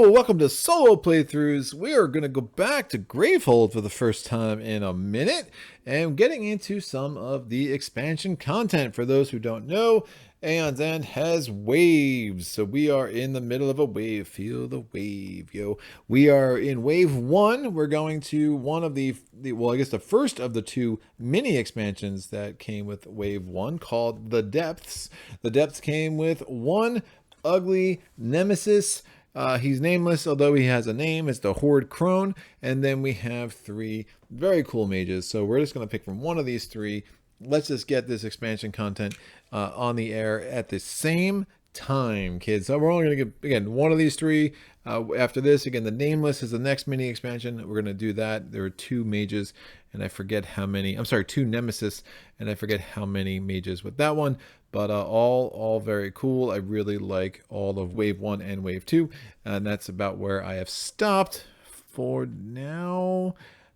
Hello, welcome to solo playthroughs. We are going to go back to Gravehold for the first time in a minute and getting into some of the expansion content. For those who don't know, Aeon's End has waves. So we are in the middle of a wave. Feel the wave, yo. We are in wave 1. We're going to one of the first of the two mini expansions that came with wave 1 called the Depths. The Depths came with one ugly Nemesis. He's nameless, although he has a name. It's the Horde-Crone. And then we have 3 very cool mages. So we're just going to pick from one of these 3. Let's just get this expansion content on the air at the same time, kids. So we're only going to get, again, one of these 3. After this, again, the Nameless is the next mini expansion. We're going to do that. There are 2 mages, and I forget how many. I'm sorry, 2 Nemesis, and I forget how many mages with that one. But all very cool. I really like all of wave 1 and wave 2. And that's about where I have stopped for now.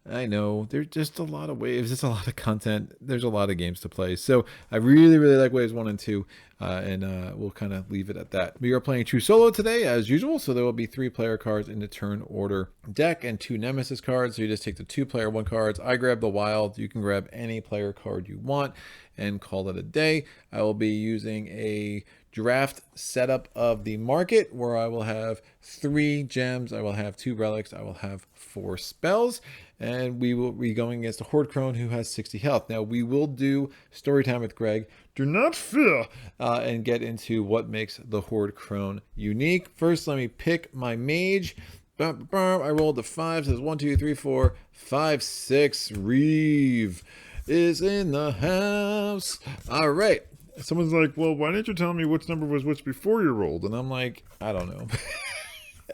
I know, there's just a lot of waves. It's a lot of content. There's a lot of games to play. So I really like waves 1 and 2. And we'll kind of leave it at that. We are playing True Solo today, as usual. So there will be 3 player cards in the turn order deck and 2 Nemesis cards. So you just take the 2 player 1 cards. I grab the Wild. You can grab any player card you want and call it a day. I will be using a draft setup of the market where I will have 3 gems. I will have 2 relics. I will have 4 spells. And we will be going against a Horde-Crone who has 60 health. Now, we will do story time with Greg. Do not fear. And get into what makes the Horde-Crone unique. First, let me pick my mage. I rolled a 5. Says 1, 2, 3, 4, 5, 6. Reeve is in the house. All right. Someone's like, well, why didn't you tell me which number was which before you rolled? And I'm like, I don't know.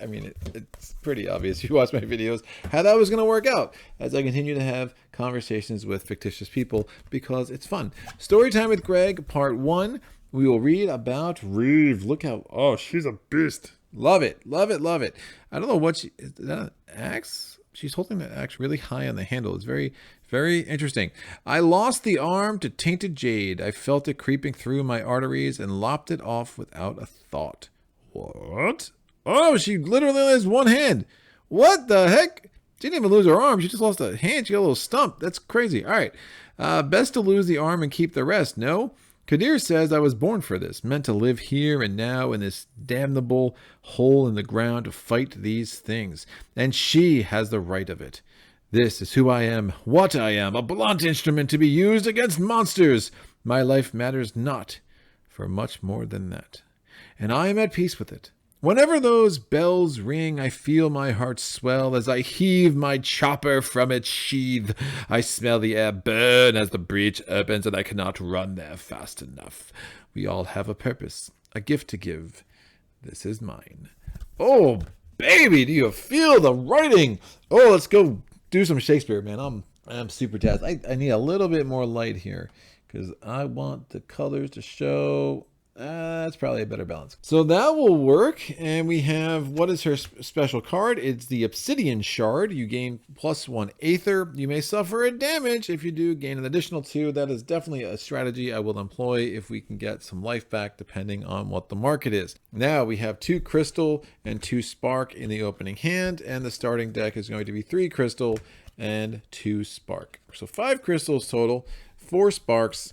I mean, it's pretty obvious if you watch my videos how that was going to work out as I continue to have conversations with fictitious people because it's fun. Story time with Greg, part 1. We will read about Reeve. Look how, oh, she's a beast. Love it. Love it. Love it. I don't know what is that an axe? She's holding that axe really high on the handle. It's very interesting. I lost the arm to tainted jade. I felt it creeping through my arteries and lopped it off without a thought. What? Oh, she literally has 1 hand. What the heck? She didn't even lose her arm. She just lost a hand. She got a little stump. That's crazy. All right. Best to lose the arm and keep the rest. No? Kadir says I was born for this, meant to live here and now in this damnable hole in the ground to fight these things. And she has the right of it. This is who I am, what I am, a blunt instrument to be used against monsters. My life matters not for much more than that. And I am at peace with it. Whenever those bells ring, I feel my heart swell as I heave my chopper from its sheath. I smell the air burn as the breach opens, and I cannot run there fast enough. We all have a purpose, a gift to give. This is mine. Oh, baby, do you feel the writing? Oh, let's go do some Shakespeare, man. I'm super tazzed. I need a little bit more light here because I want the colors to show. That's probably a better balance. So that will work. And we have, what is her special card? It's the Obsidian Shard. You gain +1 aether. You may suffer a damage. If you do, gain an additional 2. That is definitely a strategy I will employ if we can get some life back, depending on what the market is. Now we have 2 crystal and 2 spark in the opening hand. And the starting deck is going to be 3 crystal and 2 spark. So 5 crystals total, 4 sparks,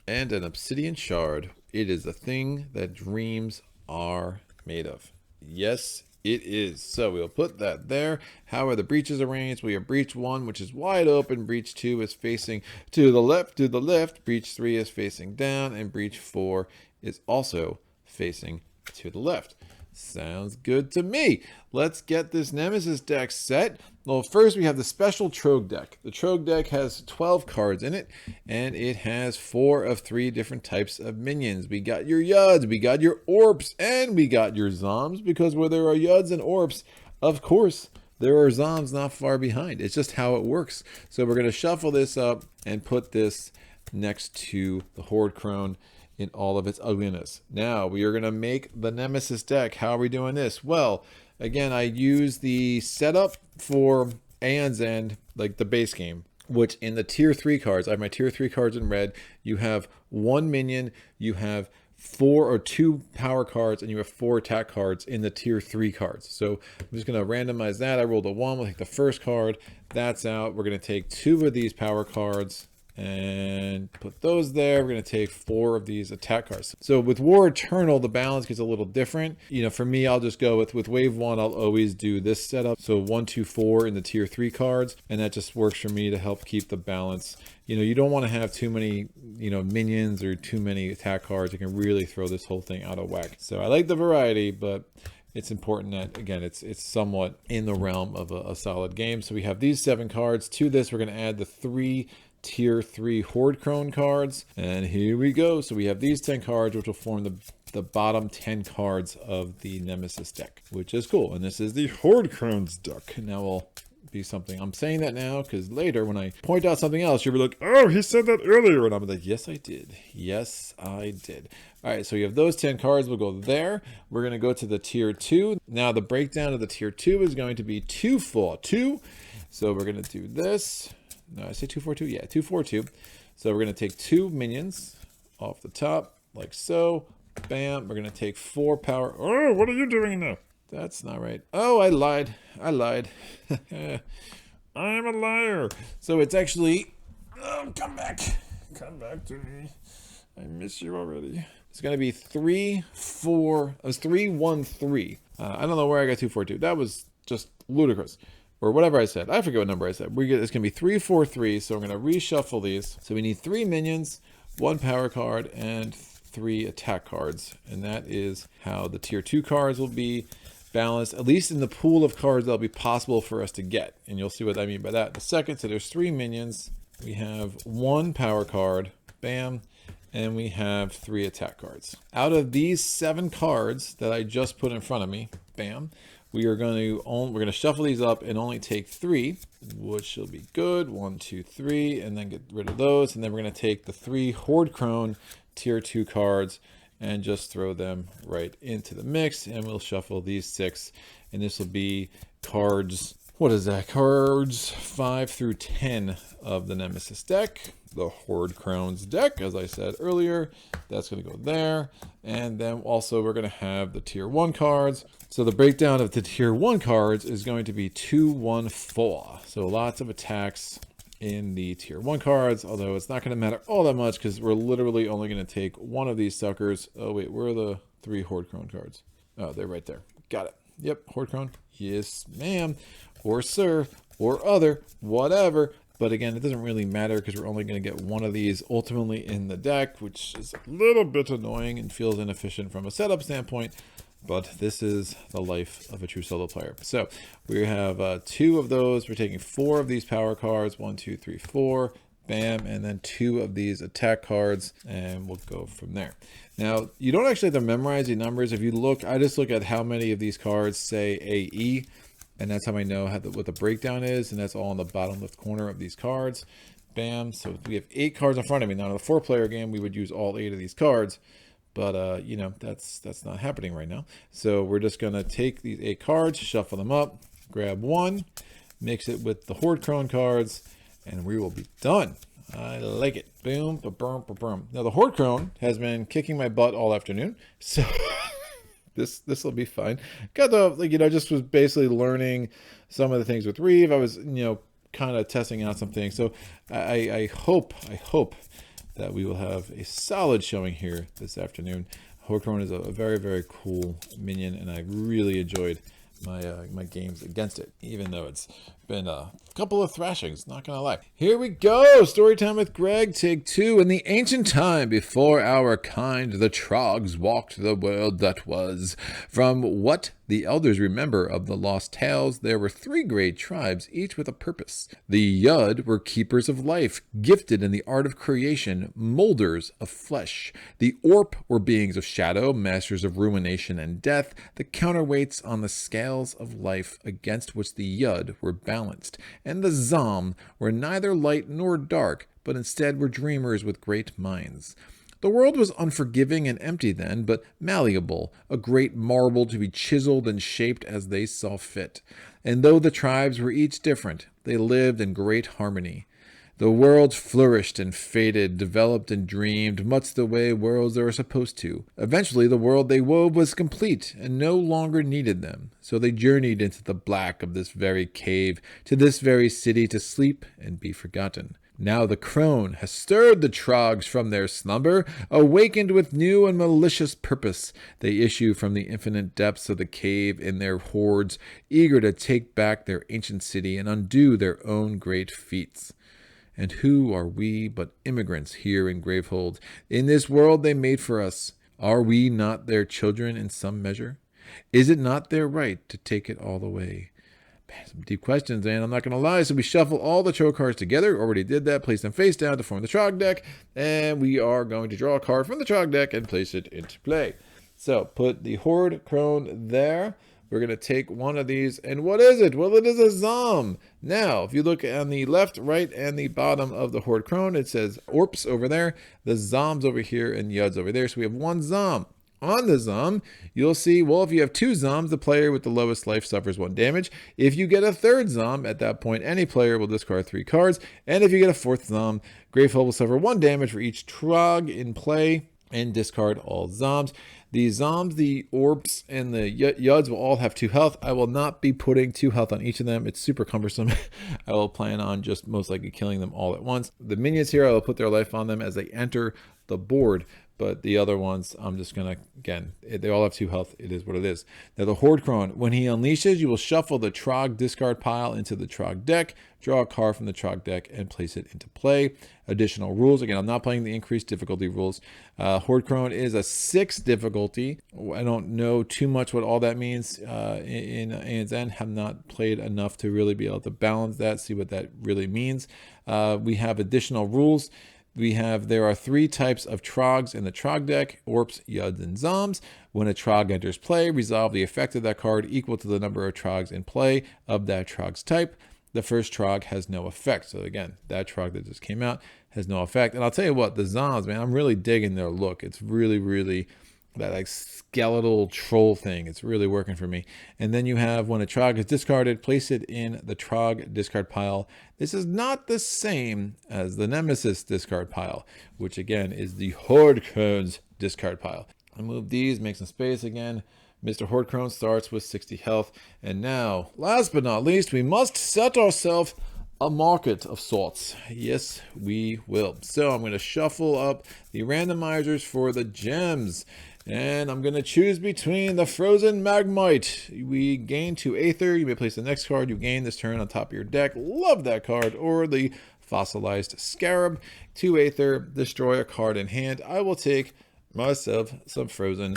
and an Obsidian Shard. It is the thing that dreams are made of. Yes, it is. So we'll put that there. How are the breaches arranged? We have breach 1, which is wide open. Breach 2 is facing to the left. Breach 3 is facing down. And breach 4 is also facing to the left. Sounds good to me. Let's get this Nemesis deck set. Well, first we have the special Trogg deck. The Trogg deck has 12 cards in it, and it has 4 of 3 different types of minions. We got your Yuds, we got your Orps, and we got your Zombs, because where there are Yuds and Orps, of course, there are Zombs not far behind. It's just how it works. So we're going to shuffle this up and put this next to the Horde-Crone in all of its ugliness. Now we are going to make the Nemesis deck. How are we doing this? Well, again, I use the setup for Aeon's End, like the base game, which in the tier 3 cards, I have my tier 3 cards in red. You have 1 minion, you have 4 or 2 power cards and you have 4 attack cards in the tier 3 cards. So I'm just going to randomize that. I rolled a 1. We'll take the first card. That's out. We're going to take 2 of these power cards and put those there. We're going to take 4 of these attack cards. So with War Eternal, the balance gets a little different. You know, for me, I'll just go with wave 1, I'll always do this setup. So 1, 2, 4 in the tier 3 cards. And that just works for me to help keep the balance. You know, you don't want to have too many, you know, minions or too many attack cards. You can really throw this whole thing out of whack. So I like the variety, but it's important that, again, it's somewhat in the realm of a solid game. So we have these 7 cards. To this, we're going to add the 3 tier 3 Horde-Crone cards. And here we go. So we have these 10 cards, which will form the bottom 10 cards of the Nemesis deck, which is cool. And this is the Horde-Crone's deck. Now we'll be something. I'm saying that now because later when I point out something else, you'll be like, oh, he said that earlier. And I'm like, yes, I did. Yes, I did. All right, so you have those 10 cards. We'll go there. We're going to go to the tier 2. Now the breakdown of the tier 2 is going to be 2, 4, 2. So we're going to do this. No, I say 2, 4, 2. Yeah, 2, 4, 2. So we're going to take 2 minions off the top like so. Bam. We're going to take 4 power. Oh, what are you doing now? That's not right. Oh, I lied. I lied. I'm a liar. So it's actually... Oh, come back. Come back to me. I miss you already. It's going to be 3, 4... It was 3, 1, 3. I don't know where I got 2, 4, 2. That was just ludicrous. Or whatever I said. I forget what number I said. It's going to be 3, 4, 3. So we're going to reshuffle these. So we need 3 minions, 1 power card, and 3 attack cards. And that is how the tier 2 cards will be balanced, at least in the pool of cards that'll be possible for us to get. And you'll see what I mean by that in a second. So there's 3 minions. We have 1 power card. Bam. And we have 3 attack cards. Out of these 7 cards that I just put in front of me, bam, we're going to shuffle these up and only take 3, which will be good. 1, 2, 3, and then get rid of those. And then we're going to take the 3 Horde-Crone tier 2 cards and just throw them right into the mix. And we'll shuffle these 6. And this will be cards, what is that? Cards 5 through 10 of the Nemesis deck. The Horde-Crone's deck, as I said earlier, that's going to go there. And then also we're going to have the tier 1 cards. So the breakdown of the tier 1 cards is going to be 2, 1, 4. So lots of attacks in the tier 1 cards, although it's not going to matter all that much because we're literally only going to take 1 of these suckers. Oh wait, where are the 3 Horde-Crone cards? Oh, they're right there. Got it. Yep, Horde-Crone. Yes, ma'am. Or sir. Or other. Whatever. But again, it doesn't really matter because we're only going to get 1 of these ultimately in the deck, which is a little bit annoying and feels inefficient from a setup standpoint. But this is the life of a true solo player. So we have 2 of those. We're taking 4 of these power cards. 1, 2, 3, 4. Bam. And then 2 of these attack cards. And we'll go from there. Now, you don't actually have to memorize the numbers. If you look, I just look at how many of these cards say AE. And that's how I know what the breakdown is. And that's all in the bottom left corner of these cards. Bam. So we have 8 cards in front of me. Now, in a 4-player game, we would use all 8 of these cards. But, you know, that's not happening right now. So we're just going to take these 8 cards, shuffle them up, grab 1, mix it with the Horde-Crone cards, and we will be done. I like it. Boom, ba-boom, ba-boom. Now, the Horde-Crone has been kicking my butt all afternoon. So this will be fine. Got the, you know, just was basically learning some of the things with Reeve. I was, you know, kind of testing out some things. So I hope that we will have a solid showing here this afternoon. Horde-Crone is a very, very cool minion, and I really enjoyed my games against it, even though it's been a couple of thrashings, not gonna lie. Here we go, story time with Greg, take 2. In the ancient time before our kind, the Troggs walked the world that was. From what the elders remember of the lost tales, there were 3 great tribes, each with a purpose. The Yud were keepers of life, gifted in the art of creation, molders of flesh. The Orp were beings of shadow, masters of ruination and death, the counterweights on the scales of life against which the Yud were balanced. And the Zom were neither light nor dark, but instead were dreamers with great minds. The world was unforgiving and empty then, but malleable, a great marble to be chiseled and shaped as they saw fit. And though the tribes were each different, they lived in great harmony. The world flourished and faded, developed and dreamed, much the way worlds are supposed to. Eventually, the world they wove was complete and no longer needed them. So they journeyed into the black of this very cave, to this very city to sleep and be forgotten. Now the crone has stirred the Troggs from their slumber, awakened with new and malicious purpose. They issue from the infinite depths of the cave in their hordes, eager to take back their ancient city and undo their own great feats. And who are we but immigrants here in Gravehold, in this world they made for us? Are we not their children in some measure? Is it not their right to take it all away? Man, some deep questions, and I'm not going to lie. So we shuffle all the Trogg cards together. Already did that. Place them face down to form the Trogg deck. And we are going to draw a card from the Trogg deck and place it into play. So put the Horde-Crone there. We're going to take one of these. And what is it? Well, it is a Zom. Now, if you look on the left, right, and the bottom of the Horde-Crone, it says Orps over there. The Zoms over here and Yuds over there. So we have one Zom. On the Zom, you'll see, well, if you have two Zoms, the player with the lowest life suffers 1 damage. If you get a third Zom, at that point, any player will discard 3 cards. And if you get a fourth Zom, Gravehold will suffer 1 damage for each Trogg in play and discard all Zoms. The Zoms, the Orps, and the Yuds will all have 2 health. I will not be putting 2 health on each of them. It's super cumbersome. I will plan on just most likely killing them all at once. The minions here, I will put their life on them as they enter the board. But the other ones, I'm just going to, again, they all have 2 health. It is what it is. Now, the Horde-Crone, when he unleashes, you will shuffle the Trogg discard pile into the Trogg deck, draw a card from the Trogg deck, and place it into play. Additional rules. Again, I'm not playing the increased difficulty rules. Horde-Crone is a 6 difficulty. I don't know too much what all that means in Aeon's End. Have not played enough to really be able to balance that, see what that really means. We have additional rules. There are 3 types of Troggs in the Trogg deck: Orps, Yuds, and Zoms. When a Trogg enters play, resolve the effect of that card equal to the number of Troggs in play of that Trogg's type. The first Trogg has no effect. So again, that Trogg that just came out has no effect. And I'll tell you what, the Zoms, man, I'm really digging their look. It's really, really that like skeletal troll thing. It's really working for me. And then you have, when a Trogg is discarded, place it in the Trogg discard pile. This is not the same as the Nemesis discard pile, which again is the Horde-Crone's discard pile. I'll move these, make some space again. Mr. Horde-Crone starts with 60 health. And now, last but not least, we must set ourselves a market of sorts. Yes, we will. So I'm going to shuffle up the randomizers for the gems. And I'm going to choose between the Frozen Magmite. We gain 2 aether. You may place the next card you gain this turn on top of your deck. Love that card. Or the Fossilized Scarab. 2 aether. Destroy a card in hand. I will take myself some Frozen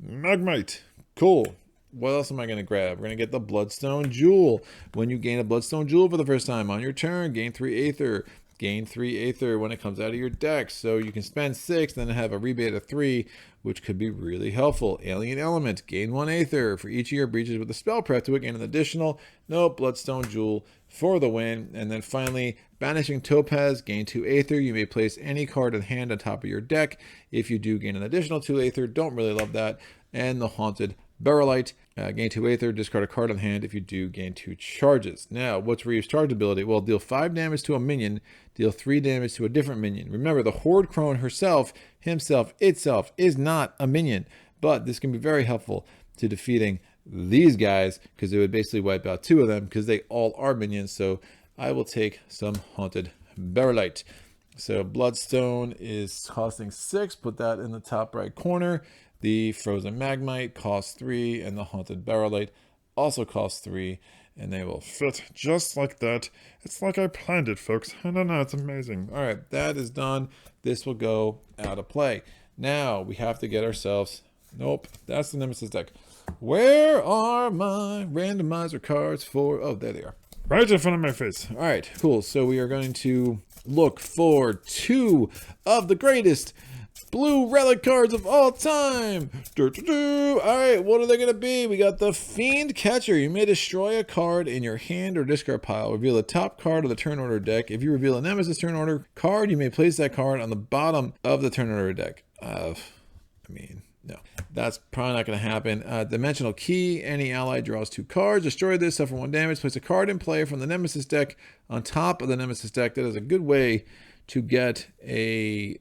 Magmite. Cool. What else am I going to grab? We're going to get the Bloodstone Jewel. When you gain a Bloodstone Jewel for the first time on your turn, gain 3 aether. Gain 3 aether when it comes out of your deck. So you can spend 6, then have a rebate of 3, which could be really helpful. Alien Element, gain 1 aether. For each of your breaches with a spell prep to it, gain an additional. Bloodstone Jewel for the win. And then finally, Banishing Topaz, gain 2 aether. You may place any card in hand on top of your deck. If you do gain an additional 2 aether, don't really love that. And the Haunted Barrelite, gain 2 aether, discard a card on hand if you do gain 2 charges. Now, what's Reeve's charge ability? Well, deal 5 damage to a minion, deal 3 damage to a different minion. Remember, the Horde-Crone herself, itself, is not a minion, but this can be very helpful to defeating these guys, because it would basically wipe out 2 of them, because they all are minions. So I will take some Haunted Barrelite. So Bloodstone is costing 6, put that in the top right corner. The Frozen Magmite costs 3, and the Haunted Barrelite also costs 3, and they will fit just like that. It's like I planned it, folks. I don't know, it's amazing. All right, that is done. This will go out of play. Now, we have to get ourselves... Nope, that's the Nemesis deck. Where are my randomizer cards for... Oh, there they are. Right in front of my face. All right, cool. So we are going to look for 2 of the greatest blue relic cards of all time. Alright, what are they going to be? We got the Fiend Catcher. You may destroy a card in your hand or discard pile. Reveal the top card of the turn order deck. If you reveal a Nemesis turn order card, you may place that card on the bottom of the turn order deck. I mean, No, that's probably not going to happen. Dimensional Key. Any ally draws 2 cards. Destroy this, suffer 1 damage. Place a card in play from the Nemesis deck on top of the Nemesis deck. That is a good way to get a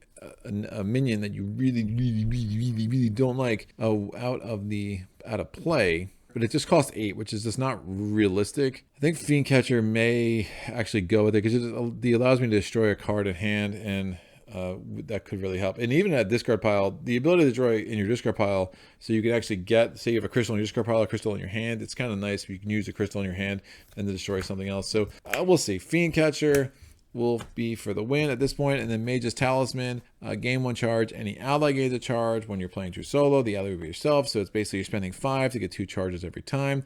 minion that you really don't like out of play. But it just costs 8, which is just not realistic. I think Fiend Catcher may actually go with it because it allows me to destroy a card in hand, and that could really help. And even at discard pile, the ability to destroy in your discard pile, so you can actually get, say you have a crystal in your discard pile, a crystal in your hand, it's kind of nice if you can use a crystal in your hand and to destroy something else. So we'll see. Fiend Catcher will be for the win at this point, and then Mage's Talisman, gain 1 charge. Any ally gains a charge when you're playing true solo. The ally will be yourself, so it's basically you're spending 5 to get 2 charges every time.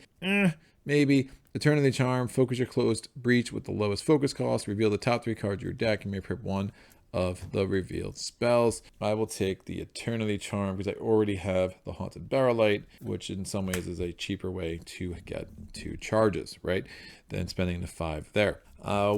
Maybe. Eternity Charm, focus your closed breach with the lowest focus cost. Reveal the top 3 cards of your deck. You may prep 1 of the revealed spells. I will take the Eternity Charm because I already have the Haunted Barrelite, which in some ways is a cheaper way to get 2 charges, right? Than spending the 5 there.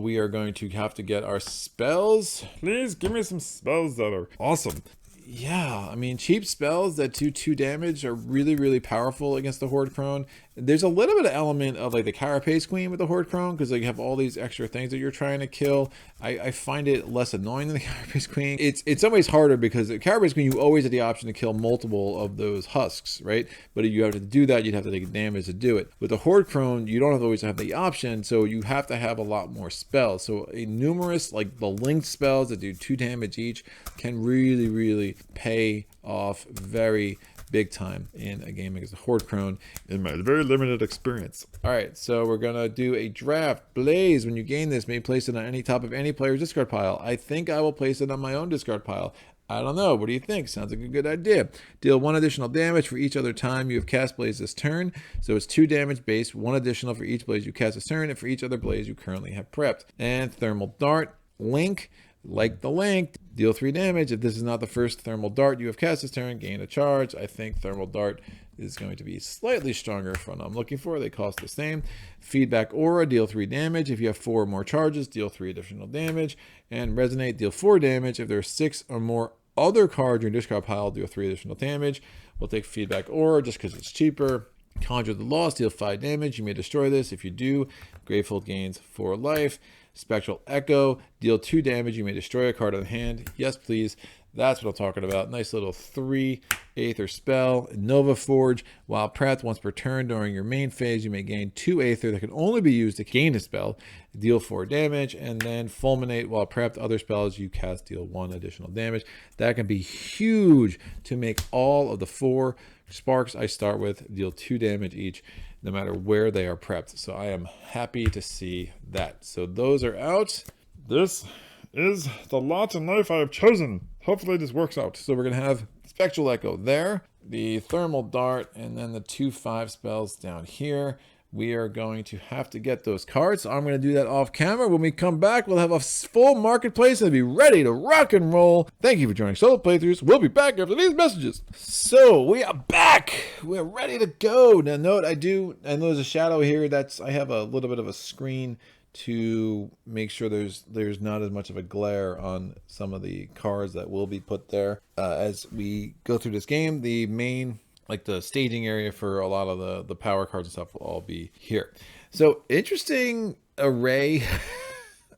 We are going to have to get our spells. Please give me some spells that are awesome. Yeah, I mean, cheap spells that do 2 damage are really, really powerful against the Horde-Crone. There's a little bit of element of like the Carapace Queen with the Horde-Crone because like, you have all these extra things that you're trying to kill. I find it less annoying than the Carapace Queen. It's in some ways harder because the Carapace Queen, you always have the option to kill multiple of those husks, right? But if you have to do that, you'd have to take damage to do it. With the Horde-Crone, you don't always have the option, so you have to have a lot more spells. So a numerous, like the linked spells that do 2 damage each can really, really pay off very big time in a game against the Horde-Crone in my very limited experience. All right, so we're gonna do a draft. Blaze, when you gain this, may place it on any top of any player's discard pile. I think I will place it on my own discard pile. I don't know. What do you think? Sounds like a good idea. Deal 1 additional damage for each other time you have cast Blaze this turn. So it's 2 damage base, 1 additional for each Blaze you cast this turn, and for each other Blaze you currently have prepped. And Thermal Dart, Link. Like the link, deal 3 damage. If this is not the first Thermal Dart you have cast this turn, gain a charge. I think Thermal Dart is going to be slightly stronger for what I'm looking for. They cost the same. Feedback Aura, deal 3 damage. If you have 4 or more charges, deal 3 additional damage. And Resonate, deal 4 damage. If there are 6 or more other cards in your discard pile, deal 3 additional damage. We'll take Feedback Aura just because it's cheaper. Conjure the Lost, deal 5 damage. You may destroy this. If you do, Gravehold gains 4 life. Spectral Echo, deal 2 damage. You may destroy a card on hand. Yes, please. That's what I'm talking about. Nice little 3 aether spell. Nova Forge, while prepped once per turn during your main phase, you may gain 2 aether that can only be used to gain a spell. Deal 4 damage. And then Fulminate, while prepped, other spells you cast deal 1 additional damage. That can be huge to make all of the 4 sparks I start with deal 2 damage each, no matter where they are prepped. So I am happy to see that. So those are out. This is the lot and knife I have chosen. Hopefully this works out. So we're going to have Spectral Echo there, the Thermal Dart, and then the 2/5 spells down here. We are going to have to get those cards. So I'm going to do that off camera. When we come back, we'll have a full marketplace and be ready to rock and roll. Thank you for joining Solo Playthroughs. We'll be back after these messages. So we are back. We're ready to go. Now note, I know there's a shadow here. I have a little bit of a screen to make sure there's not as much of a glare on some of the cards that will be put there. As we go through this game, the main, like the staging area for a lot of the power cards and stuff will all be here. So interesting array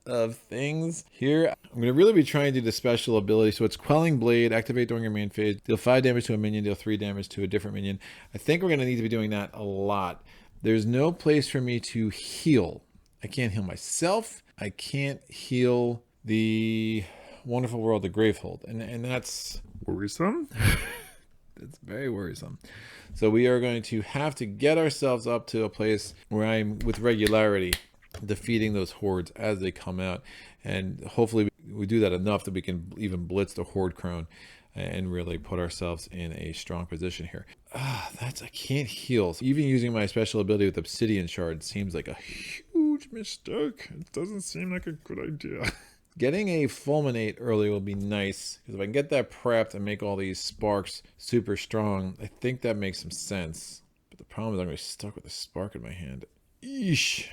of things here. I'm going to really be trying to do the special ability. So it's Quelling Blade, activate during your main phase, deal 5 damage to a minion, deal 3 damage to a different minion. I think we're going to need to be doing that a lot. There's no place for me to heal. I can't heal myself. I can't heal the wonderful world of Gravehold. And that's worrisome. It's very worrisome. So we are going to have to get ourselves up to a place where I'm with regularity defeating those hordes as they come out. And hopefully we do that enough that we can even blitz the Horde-Crone and really put ourselves in a strong position here. I can't heal. So even using my special ability with Obsidian Shard seems like a huge mistake. It doesn't seem like a good idea. Getting a Fulminate early will be nice, because if I can get that prepped and make all these sparks super strong, I think that makes some sense. But the problem is I'm going to be stuck with a spark in my hand. Eesh.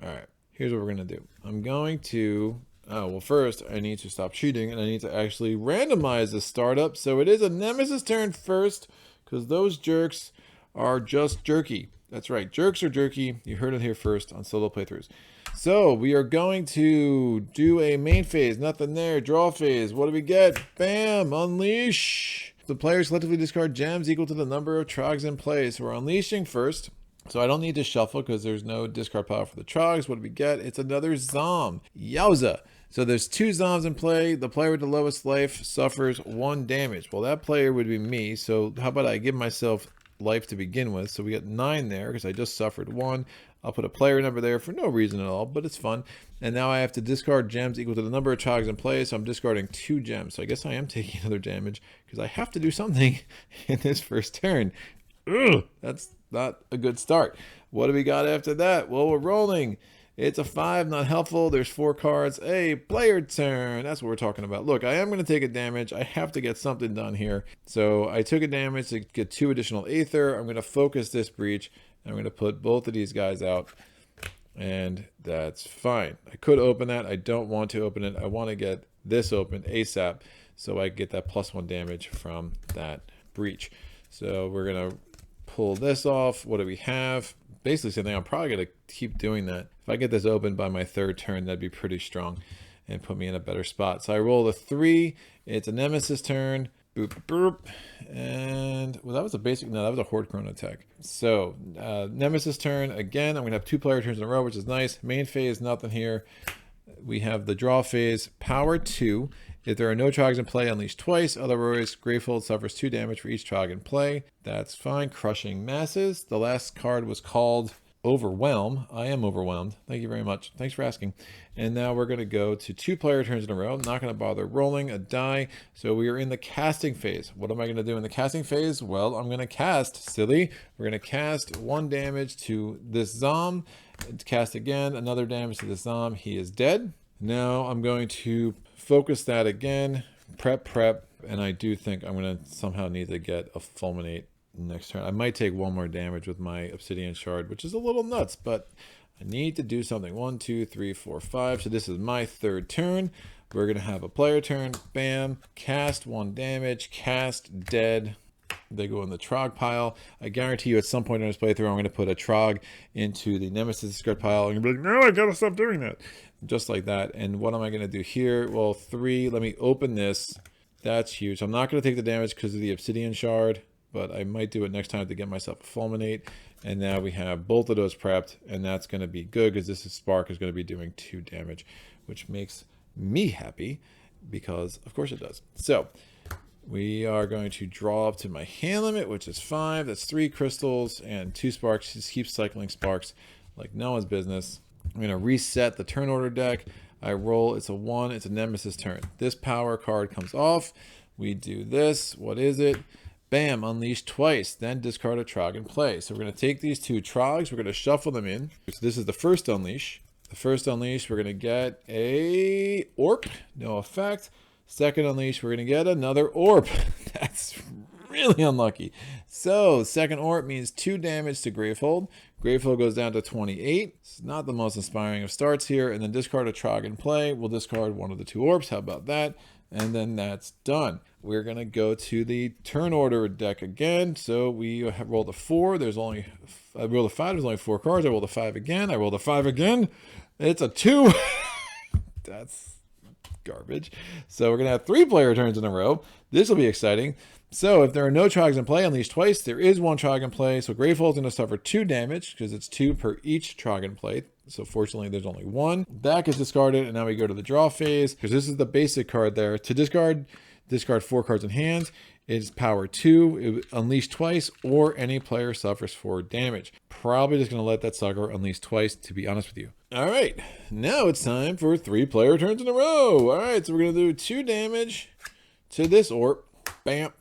Alright, here's what we're going to do. I'm going to Oh, well, first, I need to stop cheating, and I need to actually randomize the startup. So it is a Nemesis turn first, because those jerks are just jerky. That's right, jerks are jerky. You heard it here first on solo playthroughs. So we are going to do a main phase. Nothing there. Draw phase. What do we get? Bam! Unleash! The players collectively discard gems equal to the number of Troggs in play. So we're unleashing first. So I don't need to shuffle because there's no discard pile for the Troggs. What do we get? It's another Zom. Yowza! So there's 2 Zoms in play. The player with the lowest life suffers 1 damage. Well, that player would be me. So how about I give myself life to begin with? So we got 9 there because I just suffered 1. I'll put a player number there for no reason at all, but it's fun. And now I have to discard gems equal to the number of Troggs in play, so I'm discarding 2 gems. So I guess I am taking another damage because I have to do something in this first turn. Ugh, that's not a good start. What do we got after that? Well, we're rolling. It's a 5, not helpful. There's 4 cards. Hey, player turn. That's what we're talking about. Look, I am going to take a damage. I have to get something done here. So I took a damage to get 2 additional aether. I'm going to focus this breach. I'm going to put both of these guys out. And that's fine. I could open that. I don't want to open it. I want to get this open ASAP so I get that +1 damage from that breach. So we're going to pull this off. What do we have? Basically something. I'm probably going to keep doing that. If I get this open by my 3rd turn, that'd be pretty strong and put me in a better spot. So I roll a 3. It's a Nemesis turn. Boop, boop. And well, that was a basic. No, that was a Horde-Crone attack. So Nemesis turn again. I'm going to have 2 player turns in a row, which is nice. Main phase, nothing here. We have the draw phase, power 2. If there are no Troggs in play, unleash twice. Otherwise, Gravehold suffers 2 damage for each Trogg in play. That's fine. Crushing masses. The last card was called Overwhelm. I am overwhelmed. Thank you very much. Thanks for asking. And now we're going to go to 2 player turns in a row. I'm not going to bother rolling a die. So we are in the casting phase. What am I going to do in the casting phase? Well, I'm going to cast, silly. We're going to cast 1 damage to this Zom. Cast again, another damage to this Zom. He is dead. Now I'm going to focus that again. Prep. And I do think I'm going to somehow need to get a fulminate next turn. I might take 1 more damage with my Obsidian Shard, which is a little nuts, but I need to do something. 1, 2, 3, 4, 5. So this is my 3rd turn. We're going to have a player turn. Bam. Cast 1 damage. Cast dead. They go in the Trogg pile. I guarantee you at some point in this playthrough, I'm going to put a Trogg into the Nemesis discard pile. I'm going to be like, no, I got to stop doing that. Just like that. And what am I going to do here? Well, 3. Let me open this. That's huge. I'm not going to take the damage because of the Obsidian Shard, but I might do it next time to get myself a fulminate. And now we have both of those prepped, and that's going to be good because this spark is going to be doing 2 damage, which makes me happy because, of course, it does. So we are going to draw up to my hand limit, which is 5. That's 3 crystals and 2 sparks. Just keep cycling sparks like no one's business. I'm going to reset the turn order deck. I roll. It's a 1. It's a Nemesis turn. This power card comes off. We do this. What is it? Bam, unleash twice, then discard a Trogg in play. So we're going to take these 2 Troggs, we're going to shuffle them in. So this is the first unleash. The first unleash, we're going to get a Orb, no effect. Second unleash, we're going to get another Orb. That's really unlucky. So second Orb means 2 damage to Gravehold. Gravehold goes down to 28. It's not the most inspiring of starts here. And then discard a Trogg in play. We'll discard 1 of the 2 Orbs. How about that? And then that's done. We're going to go to the turn order deck again. So we have rolled a 4. I rolled a 5. There's only 4 cards. I rolled a 5 again. I rolled a 5 again. It's a 2. That's garbage. So we're going to have 3 player turns in a row. This will be exciting. So if there are no Troggs in play, unleash twice. There is 1 Trogg in play. So Gravehold's going to suffer 2 damage because it's 2 per each Trogg in play. So fortunately, there's only 1. That gets discarded, and now we go to the draw phase because this is the basic card there. To discard 4 cards in hand. It's power 2. It unleash twice, or any player suffers 4 damage. Probably just going to let that sucker unleash twice, to be honest with you. All right, now it's time for 3 player turns in a row. All right, so we're going to do 2 damage to this Orb. Bam.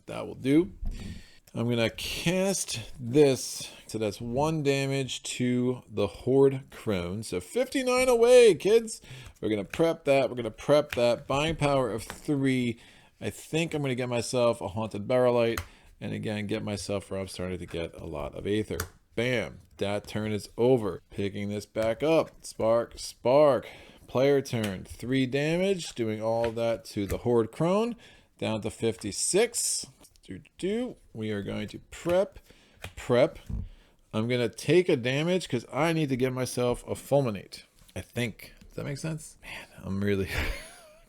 That will do. I'm going to cast this. So that's 1 damage to the Horde-Crone. So 59 away, kids. We're going to prep that. We're going to prep that. Buying power of 3. I think I'm going to get myself a Haunted Barrelite. And again, get myself where I'm starting to get a lot of aether. Bam. That turn is over. Picking this back up. Spark. Player turn, 3 damage, doing all of that to the Horde-Crone, down to 56. We are going to prep. I'm going to take a damage because I need to get myself a fulminate, I think. Does that make sense? Man, I'm really,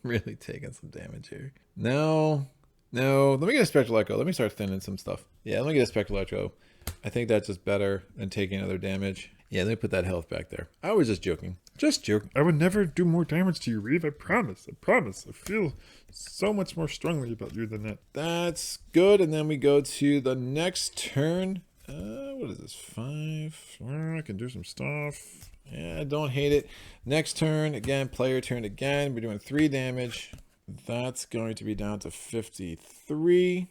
really taking some damage here. No, let me get a Spectral Echo. Let me start thinning some stuff. Yeah, let me get a Spectral Echo. I think that's just better than taking another damage. Yeah, let me put that health back there. I was just joking. Just joking. I would never do more damage to you, Reeve. I promise. I promise. I feel so much more strongly about you than that. That's good. And then we go to the next turn. What is this? 5. I can do some stuff. Yeah, I don't hate it. Next turn, again, player turn again. We're doing 3 damage. That's going to be down to 53.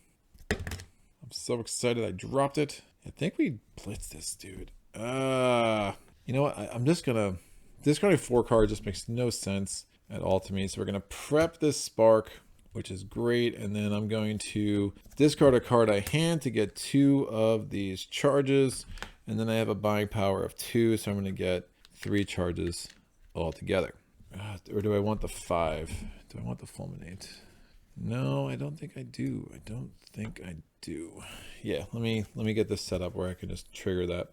I'm so excited I dropped it. I think we blitzed this dude. You know what? I'm just gonna... Discarding 4 cards just makes no sense at all to me. So we're gonna prep this spark, which is great. And then I'm going to discard a card I hand to get 2 of these charges. And then I have a buying power of 2. So I'm gonna get 3 charges altogether. Or do I want the 5? Do I want the fulminate? No, I don't think I do. I don't think I do. Yeah, let me get this set up where I can just trigger that.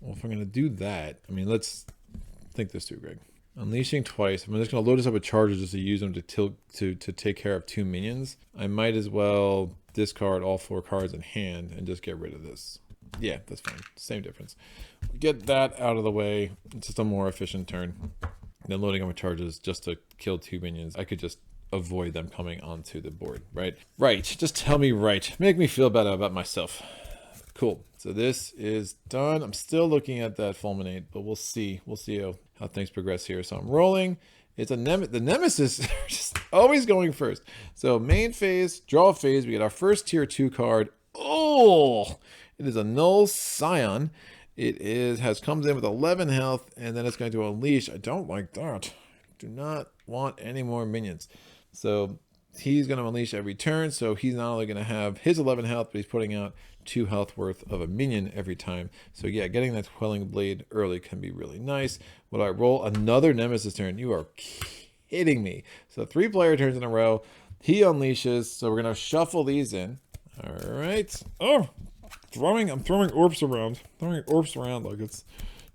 Well, if I'm gonna do that, I mean, let's think this through, Greg. Unleashing twice. I'm just gonna load this up with charges just to use them to take care of 2 minions. I might as well discard all 4 cards in hand and just get rid of this. Yeah, that's fine. Same difference. Get that out of the way. It's just a more efficient turn. Then loading up with charges just to kill 2 minions. I could just avoid them coming onto the board, right? Right. Just tell me right. Make me feel better about myself. Cool. So this is done. I'm still looking at that fulminate, but we'll see. We'll see how things progress here. So I'm rolling. It's the Nemesis just always going first. So main phase, draw phase. We get our first tier 2 card. Oh, it is a Null Scion. It comes in with 11 health, and then it's going to unleash. I don't like that. Do not want any more minions. So he's going to unleash every turn. So he's not only going to have his 11 health, but he's putting out 2 health worth of a minion every time. So yeah, getting that Quelling Blade early can be really nice. Will I roll another Nemesis turn? You are kidding me. So 3 player turns in a row. He unleashes. So we're going to shuffle these in. All right. Oh, I'm throwing orbs around. Throwing orbs around like it's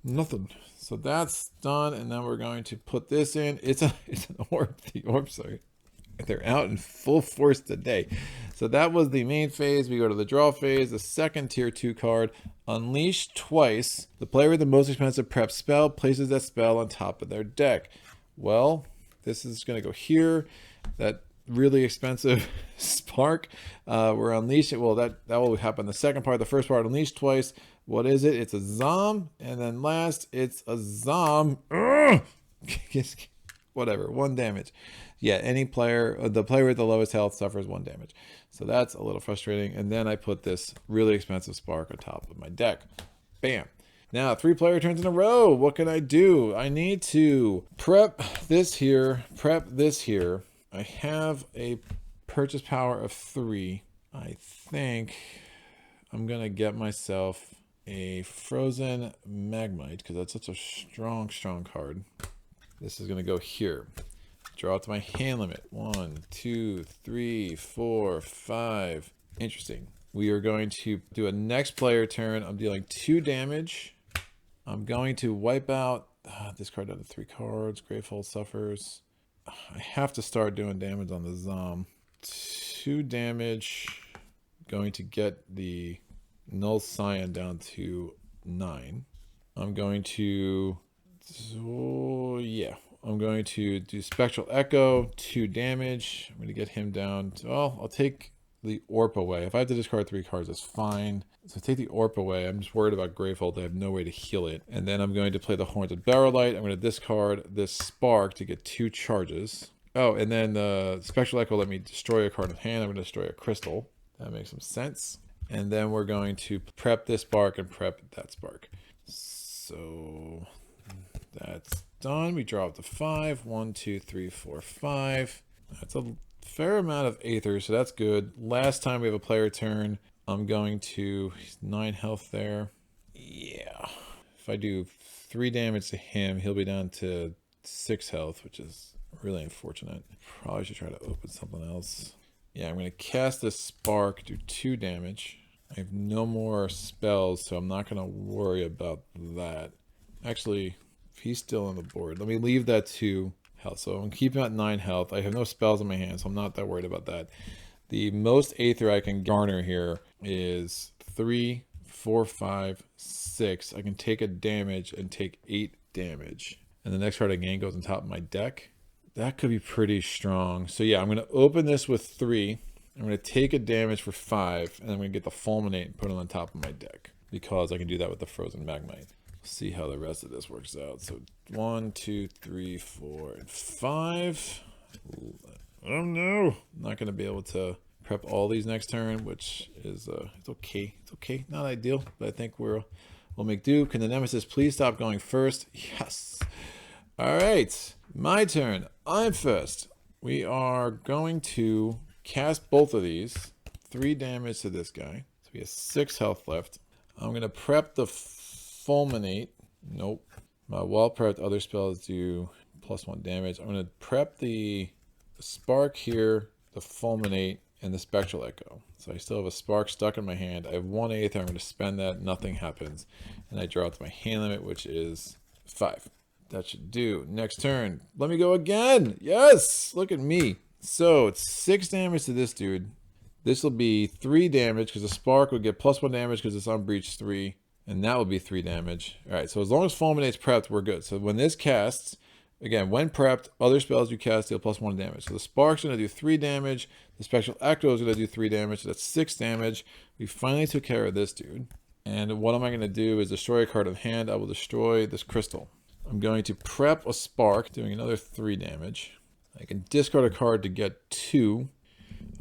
nothing. So that's done. And then we're going to put this in. It's an orb. The orbs are... They're out in full force today. So that was the main phase. We go to the draw phase. The second tier 2 card, unleash twice. The player with the most expensive prep spell places that spell on top of their deck. Well, this is going to go here. That really expensive spark. We're unleashing. Well, that will happen. The second part, the first part, unleash twice. What is it? It's a Zom. And then last, it's a Zom. Whatever, 1 damage. Yeah, any player, the player with the lowest health suffers 1 damage. So that's a little frustrating. And then I put this really expensive spark on top of my deck. Bam. Now, 3 player turns in a row. What can I do? I need to prep this here, prep this here. I have a purchase power of 3. I think I'm going to get myself a frozen Magmite because that's such a strong card. This is going to go here. Draw out to my hand limit. 1, 2, 3, 4, 5. Interesting. We are going to do a next player turn. I'm dealing 2 damage. I'm going to wipe out this card down to 3 cards. Gravehold suffers. I have to start doing damage on the Zom. 2 damage. Going to get the Null Scion down to 9. I'm going to... So, yeah. I'm going to do Spectral Echo, 2 damage. I'm going to get him down to, well, I'll take the Orp away. If I have to discard 3 cards, that's fine. So take the Orp away. I'm just worried about Gravehold. I have no way to heal it. And then I'm going to play the Haunted Barrelite. I'm going to discard this Spark to get 2 charges. Oh, and then the Spectral Echo let me destroy a card in hand. I'm going to destroy a crystal. That makes some sense. And then we're going to prep this Spark and prep that Spark. So that's done. We draw up to 5. 1, 2, 3, 4, 5. That's a fair amount of aether, so that's good. Last time we have a player turn, I'm going to 9 health there. Yeah. If I do 3 damage to him, he'll be down to 6 health, which is really unfortunate. Probably should try to open something else. Yeah, I'm going to cast this spark, do 2 damage. I have no more spells, so I'm not going to worry about that. Actually, if he's still on the board, let me leave that 2 health. So I'm keeping at 9 health. I have no spells in my hand, so I'm not that worried about that. The most aether I can garner here is 3, 4, 5, 6. I can take a damage and take 8 damage. And the next card I gain goes on top of my deck. That could be pretty strong. So yeah, I'm going to open this with 3. I'm going to take a damage for 5. And I'm going to get the fulminate and put it on top of my deck. Because I can do that with the frozen magmite. See how the rest of this works out. So 1, 2, 3, 4, and 5. Oh no! I'm not going to be able to prep all these next turn, which is, it's okay. It's okay. Not ideal, but I think we'll make do. Can the Nemesis please stop going first? Yes! Alright, my turn. I'm first. We are going to cast both of these. 3 damage to this guy. So we have 6 health left. I'm going to prep the fulminate. Nope. My well prepped other spells do +1 damage. I'm going to prep the spark here, the fulminate, and the spectral echo. So I still have a spark stuck in my hand. I have 1 aether. I'm going to spend that. Nothing happens. And I draw out to my hand limit, which is 5. That should do. Next turn. Let me go again. Yes! Look at me. So it's 6 damage to this dude. This will be 3 damage because the spark would get +1 damage because it's on breach 3. And that will be 3 damage. Alright, so as long as fulminate's prepped, we're good. So when this casts, again, when prepped, other spells you cast deal +1 damage. So the spark's going to do 3 damage. The spectral echo is going to do 3 damage. So that's 6 damage. We finally took care of this dude. And what am I going to do is destroy a card of hand. I will destroy this crystal. I'm going to prep a spark, doing another 3 damage. I can discard a card to get 2.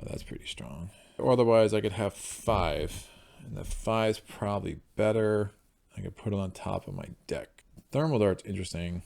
Oh, that's pretty strong. Or otherwise, I could have 5. And the 5's probably better. I could put it on top of my deck. Thermal dart's interesting.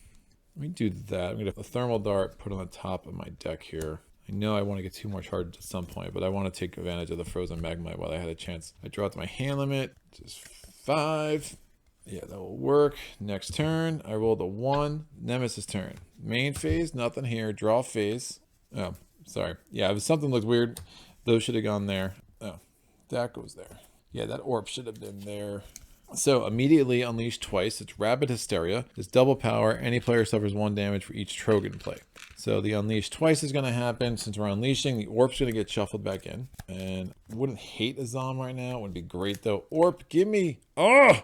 Let me do that. I'm going to have a thermal dart, put on the top of my deck here. I know I want to get 2 more charges at some point, but I want to take advantage of the frozen magmite while I had a chance. I draw out to my hand limit, which is 5. Yeah, that will work. Next turn, I rolled a 1. Nemesis turn. Main phase, nothing here. Draw phase. Oh, sorry. Yeah, if something looked weird, those should have gone there. Oh, that goes there. Yeah, that orb should have been there. So immediately unleash twice. It's Rabid Hysteria. It's double power. Any player suffers 1 damage for each Trogg in play. So the unleash twice is going to happen. Since we're unleashing, the orb's going to get shuffled back in. And I wouldn't hate a Zom right now. It would be great though. Orb, give me. Oh!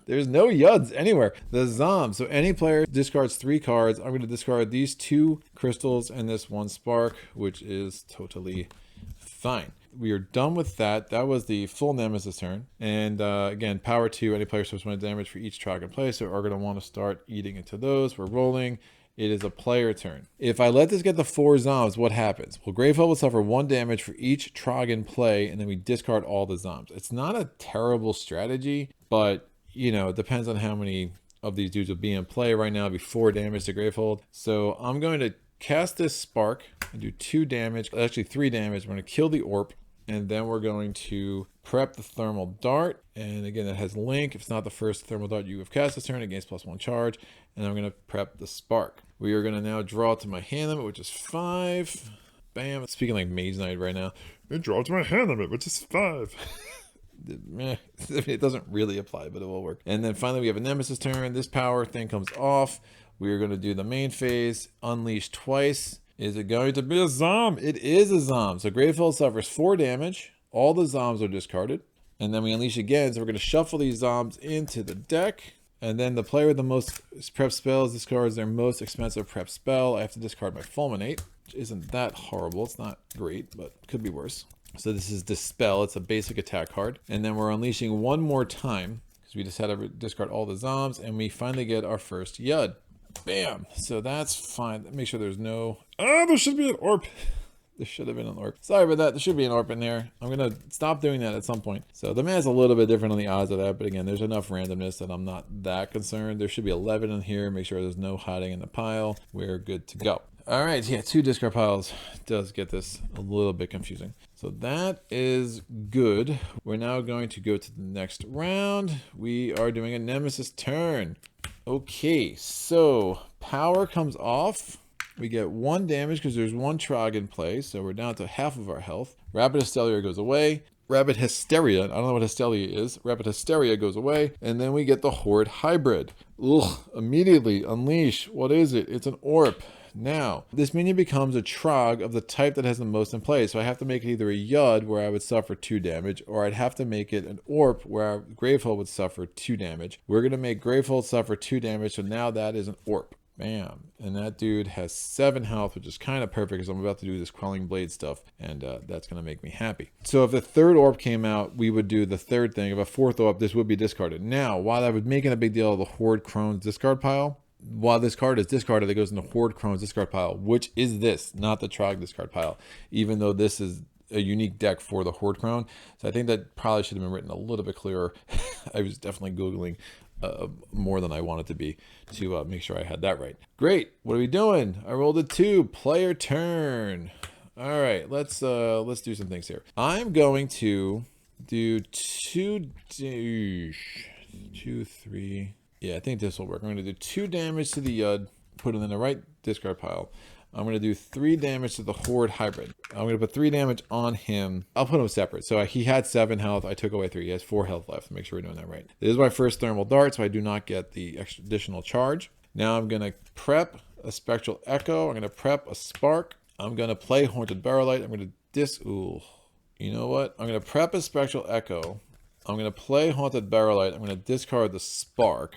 There's no Yuds anywhere. The Zom. So any player discards 3 cards. I'm going to discard these 2 crystals and this 1 spark, which is totally fine. We are done with that. That was the full Nemesis turn. And again, power 2. Any player suffers 1 damage for each Trogg in play. So we're going to want to start eating into those. We're rolling. It is a player turn. If I let this get the 4 Zoms, what happens? Well, Gravehold will suffer 1 damage for each Trogg in play, and then we discard all the Zoms. It's not a terrible strategy, but, you know, it depends on how many of these dudes will be in play right now. It'll be 4 damage to Gravehold. So I'm going to cast this spark and do 2 damage, actually 3 damage. We're going to kill the orb, and then we're going to prep the thermal dart. And again, that has link. If it's not the first thermal dart you have cast this turn, it gains +1 charge. And I'm going to prep the spark. We are going to now draw to my hand limit, which is 5. Bam. Speaking like Mage Knight right now. And draw to my hand limit, which is 5. It doesn't really apply, but it will work. And then finally, we have a Nemesis turn. This power thing comes off. We are going to do the main phase. Unleash twice. Is it going to be a Zom? It is a Zom. So Gravehold suffers 4 damage. All the Zoms are discarded. And then we unleash again. So we're going to shuffle these Zoms into the deck. And then the player with the most prep spells discards their most expensive prep spell. I have to discard my fulminate, which isn't that horrible. It's not great, but could be worse. So this is Dispel. It's a basic attack card. And then we're unleashing 1 more time because we just had to discard all the Zoms. And we finally get our first Yud. Bam. So that's fine. Make sure there's no... Oh, there should be an orb. There should have been an orb. Sorry about that. There should be an orb in there. I'm going to stop doing that at some point. So the math's a little bit different on the odds of that. But again, there's enough randomness that I'm not that concerned. There should be 11 in here. Make sure there's no hiding in the pile. We're good to go. All right. Yeah, 2 discard piles does get this a little bit confusing. So that is good. We're now going to go to the next round. We are doing a Nemesis turn. Okay, so power comes off. We get 1 damage because there's 1 Trogg in play, so we're down to half of our health. Rapid Hysteria goes away. Rapid Hysteria, I don't know what Hysteria is. Rapid Hysteria goes away, and then we get the Horde Hybrid. Ugh, immediately unleash. What is it? It's an Orp. Now, this minion becomes a Trogg of the type that has the most in play, so I have to make it either a Yud, where I would suffer 2 damage, or I'd have to make it an Orp, where Gravehold would suffer 2 damage. We're going to make Gravehold suffer 2 damage, so now that is an Orp. Bam. And that dude has 7 health, which is kind of perfect because I'm about to do this Quelling Blade stuff, and that's going to make me happy. So if the 3rd Orb came out, we would do the 3rd thing. If a 4th Orb, this would be discarded. Now, while I was making a big deal of the Horde-Crone's discard pile, while this card is discarded, it goes in the Horde-Crone's discard pile, which is this, not the Trogg discard pile, even though this is a unique deck for the Horde-Crone. So I think that probably should have been written a little bit clearer. I was definitely Googling more than I wanted to be to make sure I had that right. Great. What are we doing? I rolled a 2. Player turn. All right, let's do some things here. I'm going to do 2, 3. Yeah, I think this will work. I'm going to do 2 damage to the Yud, put it in the right discard pile. I'm going to do 3 damage to the Horde Hybrid. I'm going to put 3 damage on him. I'll put him separate. So he had 7 health. I took away 3. He has 4 health left. Make sure we're doing that right. This is my first thermal dart, so I do not get the additional charge. Now I'm going to prep a Spectral Echo. I'm going to prep a Spark. I'm going to play Haunted Barrelite. I'm going to Ooh. You know what? I'm going to prep a Spectral Echo. I'm going to play Haunted Barrelite. I'm going to discard the Spark.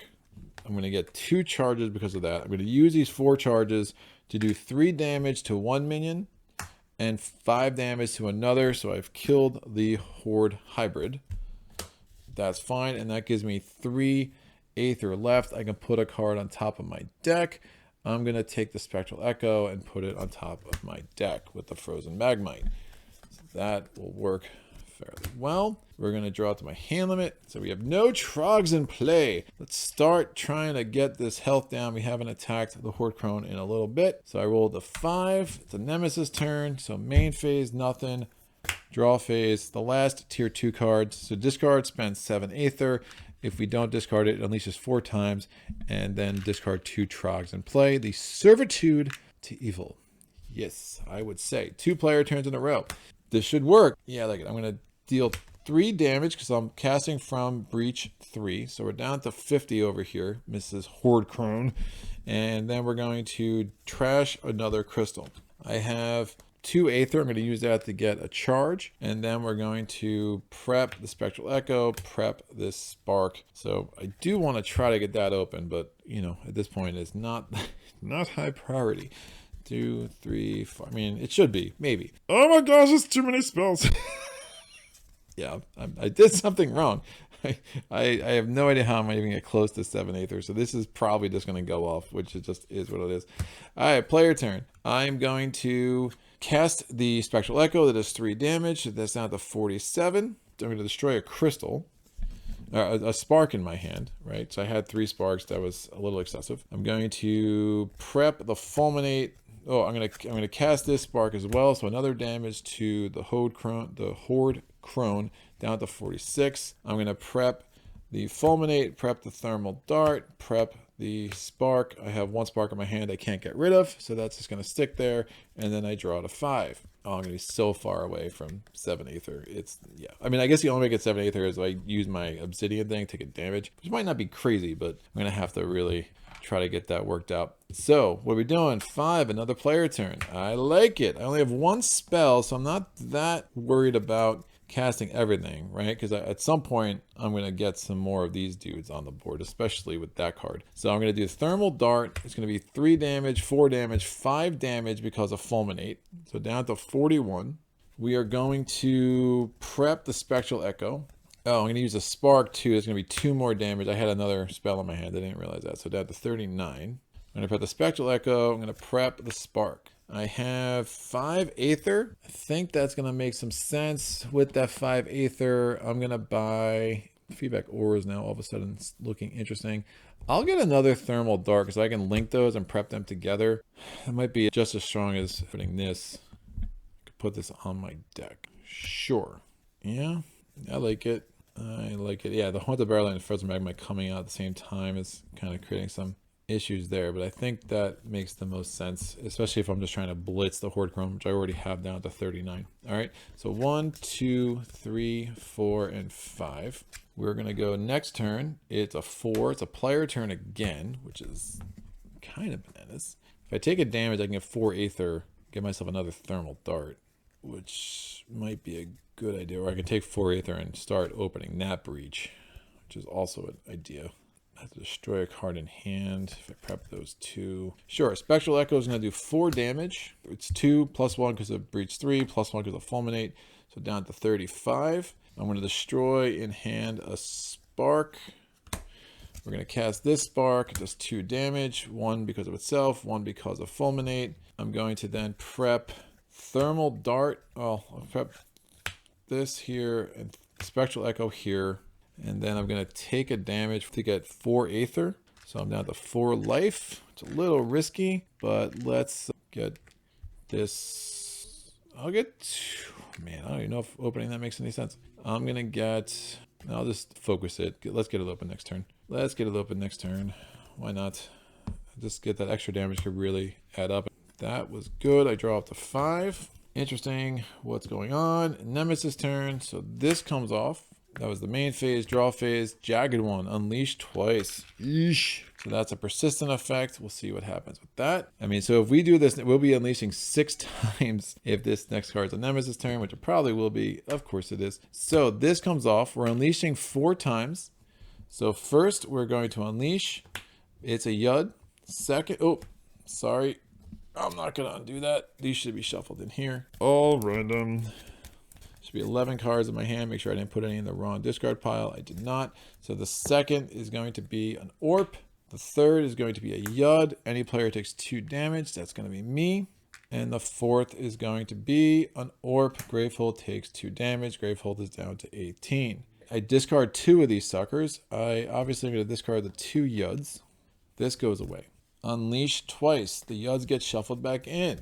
I'm going to get 2 charges because of that. I'm going to use these 4 charges to do 3 damage to 1 minion and 5 damage to another. So I've killed the Horde Hybrid. That's fine. And that gives me 3 aether left. I can put a card on top of my deck. I'm going to take the Spectral Echo and put it on top of my deck with the Frozen Magmite. So that will work fairly well. We're going to draw to my hand limit. So we have no Troggs in play. Let's start trying to get this health down. We haven't attacked the Horde-Crone in a little bit. So I rolled a 5. It's a Nemesis turn. So main phase, nothing. Draw phase, the last tier 2 cards. So discard, spend 7 aether. If we don't discard it, it unleashes 4 times. And then discard 2 Troggs in play. The Servitude to Evil. Yes, I would say. 2 player turns in a row. This should work. Yeah, I like it. I'm going to deal 3 damage because I'm casting from Breach 3. So we're down to 50 over here, Mrs. Horde-Crone. And then we're going to trash another crystal. I have 2 aether. I'm going to use that to get a charge. And then we're going to prep the Spectral Echo, prep this Spark. So I do want to try to get that open, but you know, at this point it's not high priority. 2, 3, 4. I mean, it should be, maybe. Oh my gosh, it's too many spells. Yeah, I did something wrong. I have no idea how I'm even get close to 7 aether. So this is probably just going to go off, which it just is what it is. All right, player turn. I'm going to cast the Spectral Echo that does 3 damage. That's down to 47. I'm going to destroy a crystal. A spark in my hand, right? So I had 3 sparks. That was a little excessive. I'm going to prep the fulminate. Oh, I'm gonna cast this spark as well. So another damage to the Horde-Crone down to 46. I'm gonna prep the fulminate, prep the thermal dart, prep the spark. I have 1 spark in my hand I can't get rid of, so that's just gonna stick there. And then I draw to 5. Oh, I'm gonna be so far away from 7 aether. It's, yeah. I mean, I guess the only way I get 7 aether is I use my obsidian thing to get damage, which might not be crazy, but I'm gonna have to really try to get that worked out. So what are we doing? 5, another player turn. I like it. I only have 1 spell, so I'm not that worried about casting everything, right? Because at some point I'm going to get some more of these dudes on the board, especially with that card. So I'm going to do thermal dart. It's going to be 3 damage, 4 damage, 5 damage because of fulminate. So down to 41. We are going to prep the Spectral Echo. Oh, I'm going to use a spark too. There's going to be 2 more damage. I had another spell in my hand. I didn't realize that. So down to 39. I'm going to prep the Spectral Echo. I'm going to prep the spark. I have 5 aether. I think that's going to make some sense. With that 5 aether, I'm going to buy feedback ores now. All of a sudden it's looking interesting. I'll get another thermal dart because I can link those and prep them together. It might be just as strong as putting this. I could put this on my deck. Sure. Yeah, I like it. I like it. Yeah, the Haunted Barrelite and Frozen Magmite coming out at the same time is kind of creating some issues there, but I think that makes the most sense, especially if I'm just trying to blitz the Horde-Crone, which I already have down to 39. All right, so 1, 2, 3, 4, and 5. We're gonna go next turn. It's a 4. It's a player turn again, which is kind of bananas. If I take a damage, I can get 4 aether, get myself another thermal dart, which might be a good idea. Or I can take 4 aether and start opening that breach, which is also an idea. I have to destroy a card in hand if I prep those 2. Sure, Spectral Echo is going to do 4 damage. It's 2 plus 1 because of breach 3, plus 1 because of fulminate. So down to 35. I'm going to destroy in hand a spark. We're going to cast this spark. It does 2 damage. 1 because of itself, 1 because of fulminate. I'm going to then prep thermal dart. Well, I'll prep this here and Spectral Echo here. And then I'm going to take a damage to get 4 aether. So I'm down to 4 life. It's a little risky, but let's get this. I'll get 2. Man, I don't even know if opening that makes any sense. I'm going to get, I'll just focus it. Let's get it open next turn. Let's get it open next turn. Why not? Just get that extra damage could really add up. That was good. I draw up to 5. Interesting what's going on. Nemesis turn. So this comes off. That was the main phase, draw phase, Jagged One, unleash twice. Eesh. So that's a persistent effect. We'll see what happens with that. I mean, so if we do this, we'll be unleashing 6 times if this next card is a Nemesis turn, which it probably will be. Of course it is. So this comes off. We're unleashing 4 times. So first, we're going to unleash. It's a Yud. Second, oh, sorry. I'm not going to undo that. These should be shuffled in here. All random. Should be 11 cards in my hand. Make sure I didn't put any in the wrong discard pile. I did not. So the second is going to be an Orp. The third is going to be a Yud. Any player takes 2 damage. That's going to be me. And the fourth is going to be an Orp. Gravehold takes 2 damage. Gravehold is down to 18. I discard 2 of these suckers. I obviously am going to discard the 2 Yuds. This goes away. Unleash twice. The Yuds get shuffled back in.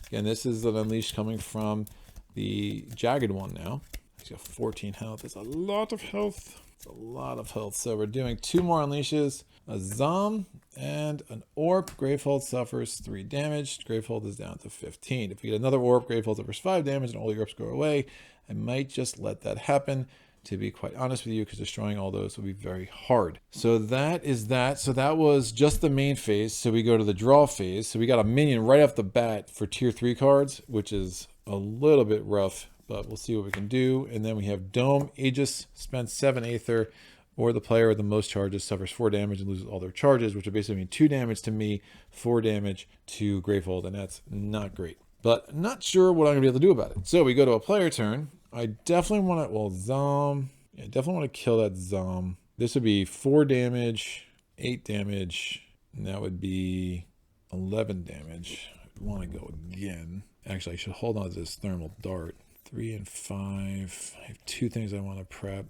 Again, this is an unleash coming from the Jagged One now. He's got 14 health. It's a lot of health. It's a lot of health. So we're doing 2 more unleashes. A Zom and an Orp. Gravehold suffers 3 damage. Gravehold is down to 15. If we get another Orp, Gravehold suffers 5 damage and all the Orps go away. I might just let that happen, to be quite honest with you, because destroying all those will be very hard. So that is that. So that was just the main phase. So we go to the draw phase. So we got a minion right off the bat for tier 3 cards, which is a little bit rough, but we'll see what we can do. And then we have Dome. Aegis spends 7 aether, or the player with the most charges suffers 4 damage and loses all their charges, which would basically mean 2 damage to me, 4 damage to Gravehold, and that's not great. But not sure what I'm going to be able to do about it. So we go to a player turn. I definitely want to, well, Zom. Yeah, definitely want to kill that Zom. This would be 4 damage, 8 damage, and that would be 11 damage. I want to go again. Actually, I should hold on to this thermal dart. 3 and 5. I have 2 things I want to prep.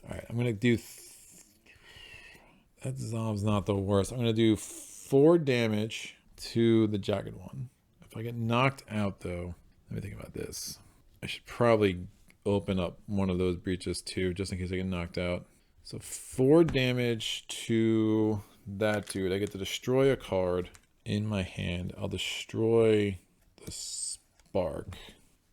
All right, I'm going to do... that Zom's not the worst. I'm going to do 4 damage to the Jagged One. If I get knocked out, though, let me think about this. I should probably open up one of those breaches, too, just in case I get knocked out. So 4 damage to that dude. I get to destroy a card in my hand. I'll destroy the spark.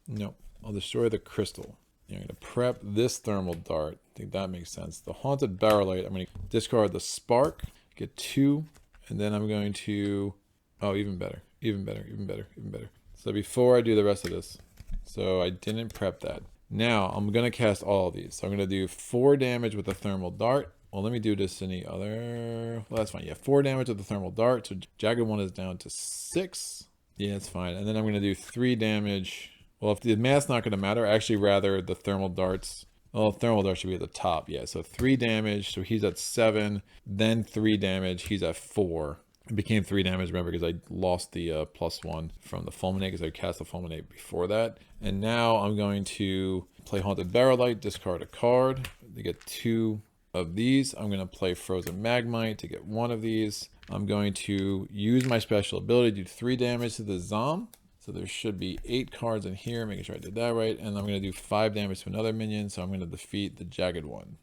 Nope. I'll destroy the crystal. I'm going to prep this thermal dart. I think that makes sense. The Haunted Barrelite, I'm going to discard the spark, get 2, and then I'm going to... oh, even better. Even better, even better, even better. So before I do the rest of this, so I didn't prep that. Now I'm going to cast all of these. So I'm going to do 4 damage with the thermal dart. Well, let me do this in the other... well, that's fine. Yeah, 4 damage with the thermal dart. So Jagged One is down to 6. Yeah, it's fine. And then I'm going to do 3 damage. Well, if the math's not going to matter, actually rather the thermal darts. Well, thermal dart should be at the top. Yeah, so 3 damage. So he's at 7. Then 3 damage. He's at 4. It became 3 damage, remember, because I lost the +1 from the fulminate, because I cast the fulminate before that. And now I'm going to play Haunted Barrelite, discard a card to get 2 of these. I'm going to play Frozen Magmite to get 1 of these. I'm going to use my special ability to do 3 damage to the Zom. So there should be 8 cards in here, making sure I did that right. And I'm going to do 5 damage to another minion, so I'm going to defeat the Jagged One.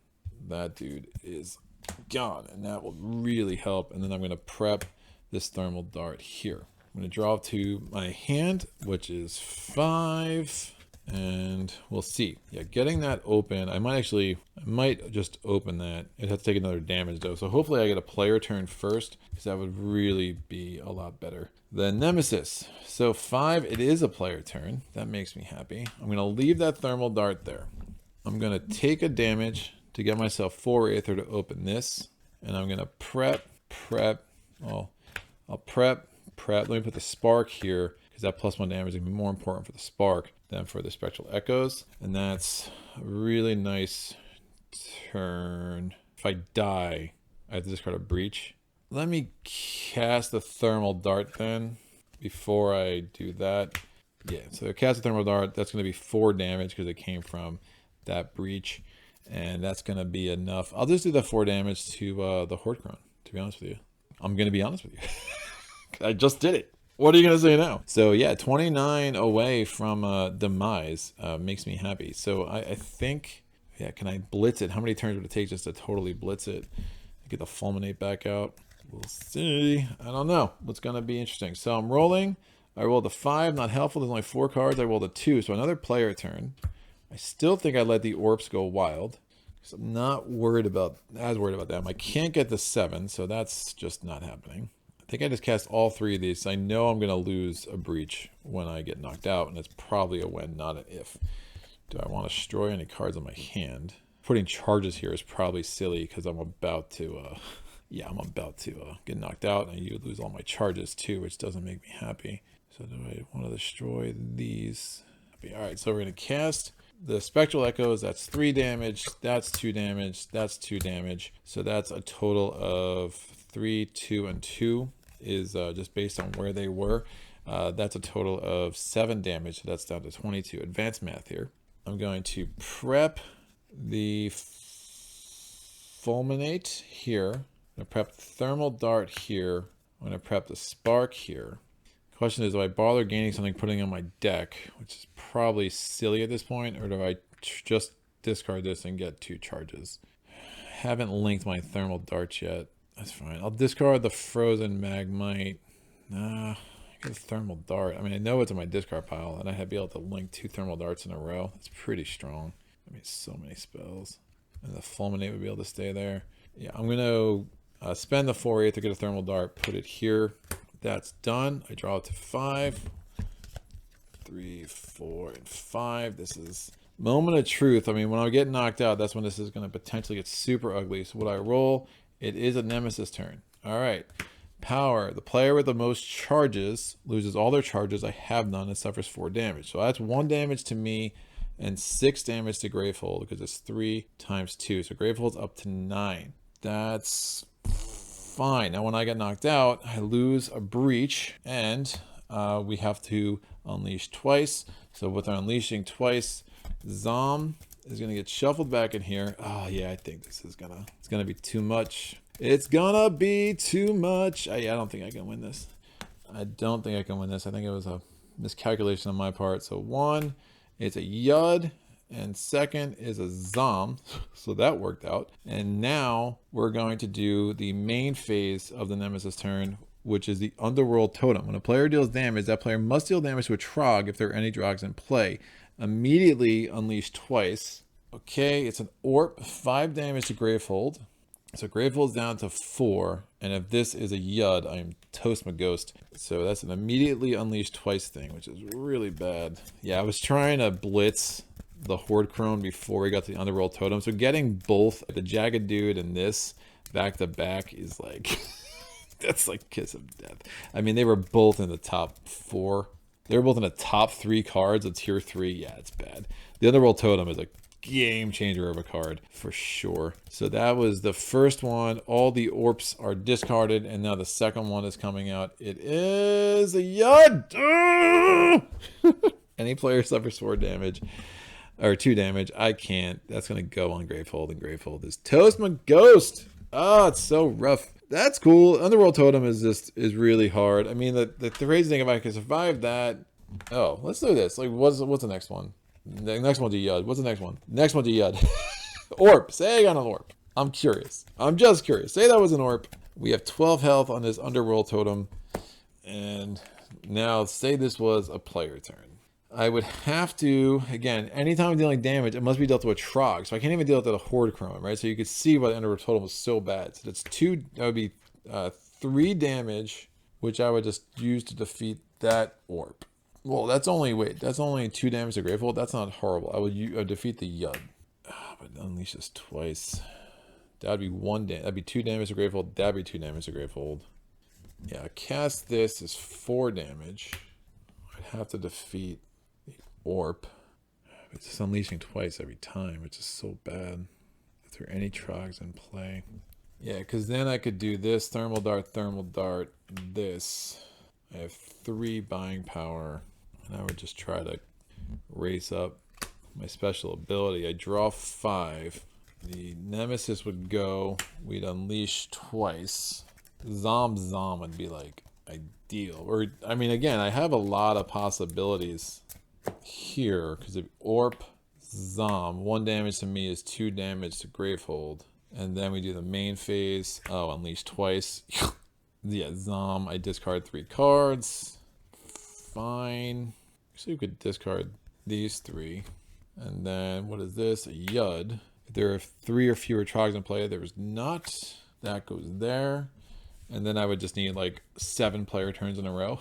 that dude is gone, and that will really help. And then I'm going to prep this thermal dart here. I'm going to draw to my hand, which is 5, and we'll see. Yeah, getting that open, I might just open that. It has to take another damage though, so hopefully I get a player turn first, because that would really be a lot better than Nemesis. So 5, it is a player turn. That makes me happy. I'm going to leave that thermal dart there. I'm going to take a damage to get myself 4 aether to open this, and I'm going to prep. Well, I'll prep. Let me put the spark here, because that +1 damage is going to be more important for the spark than for the spectral echoes. And that's a really nice turn. If I die, I have to discard a breach. Let me cast the thermal dart then before I do that. Yeah, so cast the thermal dart. That's going to be 4 damage because it came from that breach. And that's going to be enough. I'll just do the 4 damage to the Horde-Crone, to be honest with you. I'm going to be honest with you. I just did it. What are you going to say now? So yeah, 29 away from demise makes me happy. So I think, yeah, can I blitz it? How many turns would it take just to totally blitz it? Get the fulminate back out. We'll see. I don't know. What's going to be interesting. So I'm rolling. I rolled a 5, not helpful. There's only 4 cards. I rolled a 2, so another player turn. I still think I let the Orps go wild, because I'm not worried about them. I can't get the 7, so that's just not happening. I think I just cast all 3 of these. So I know I'm going to lose a breach when I get knocked out, and it's probably a when, not an if. Do I want to destroy any cards on my hand? Putting charges here is probably silly, because I'm about to, get knocked out, and you lose all my charges too, which doesn't make me happy. So do I want to destroy these? All right, so we're going to cast the spectral echoes. That's 3 damage. That's 2 damage. That's 2 damage. So that's a total of 3, 2, and 2 is just based on where they were. That's a total of 7 damage. So that's down to 22. Advanced math here. I'm going to prep the fulminate here. I'm going to prep the thermal dart here. I'm going to prep the spark here. Question is, do I bother gaining something, putting on my deck, which is probably silly at this point, or do I just discard this and get 2 charges? Haven't linked my thermal darts yet. That's fine. I'll discard the frozen magmite. Nah, I get a thermal dart. I mean, I know it's in my discard pile, and I had to be able to link 2 thermal darts in a row. That's pretty strong. I mean, so many spells. And the fulminate would be able to stay there. Yeah, I'm going to spend the 4 aether to get a thermal dart, put it here. That's done. I draw it to 5. 3, 4, and 5. This is moment of truth. I mean, when I get knocked out, that's when this is going to potentially get super ugly. So what I roll, it is a Nemesis turn. All right. Power. The player with the most charges loses all their charges. I have none and suffers 4 damage. So that's 1 damage to me and 6 damage to Gravehold, because it's 3 times 2. So Gravehold's up to 9. That's fine. Now when I get knocked out, I lose a breach, and we have to unleash twice. So with our unleashing twice, Zom is gonna get shuffled back in here. Oh yeah, I think this is it's gonna be too much. It's gonna be too much. I don't think I can win this. I don't think I can win this. I think it was a miscalculation on my part. So 1, it's a Yud, and 2nd is a Zom, so that worked out. And now we're going to do the main phase of the Nemesis turn, which is the Underworld Totem. When a player deals damage, that player must deal damage to a Trogg if there are any Troggs in play. Immediately unleash twice. Okay, it's an Orp, 5 damage to Gravehold. So Gravehold's down to 4, and if this is a Yud, I am toast my ghost. So that's an immediately unleash twice thing, which is really bad. Yeah, I was trying to blitz the Horde-Crone before we got to the Underworld Totem. So getting both the Jagged Dude and this back to back is like, that's like kiss of death. I mean, they were both in the top 4. They were both in the top 3 cards of tier 3. Yeah, it's bad. The Underworld Totem is a game changer of a card for sure. So that was the first one. All the Orps are discarded, and now the second one is coming out. It is a Yud. Any player suffers 4 damage. Or 2 damage. I can't. That's going to go on Gravehold, and Gravehold is toast my ghost. Oh, it's so rough. That's cool. Underworld Totem is really hard. I mean, the crazy thing, if I can survive that. Oh, let's do this. Like, what's the next one? The next one's a Yud. What's the next one? Next one's a Yud. Orb. Say I got an orb. I'm curious. I'm just curious. Say that was an orb. We have 12 health on this underworld totem. And now say this was a player turn. I would have to, again, anytime I'm dealing damage, it must be dealt to a Trogg. So I can't even deal with a Horde-Crone, right? So you could see why the underworld totem was so bad. So that's that would be 3 damage, which I would just use to defeat that orb. Well, that's only 2 damage to Gravehold. That's not horrible. I would defeat the Yud. But unleash this twice. That'd be 1 damage. That'd be 2 damage to Gravehold. That'd be 2 damage to Gravehold. Yeah, cast this is 4 damage. I'd have to defeat the orb. It's just unleashing twice every time, which is so bad. If there are any Troggs in play. Yeah, because then I could do this, thermal dart, this. I have 3 buying power. And I would just try to race up my special ability. I draw 5. The Nemesis would go. We'd unleash twice. Zom would be like ideal. Or, I mean, again, I have a lot of possibilities here. Because if Orp, Zom, 1 damage to me is 2 damage to Gravehold. And then we do the main phase. Oh, unleash twice. Yeah, Zom, I discard 3 cards. Fine. Actually, we could discard these 3. And then, what is this? A Yud. If there are 3 or fewer Troggs in play, there's not. That goes there. And then I would just need like 7 player turns in a row.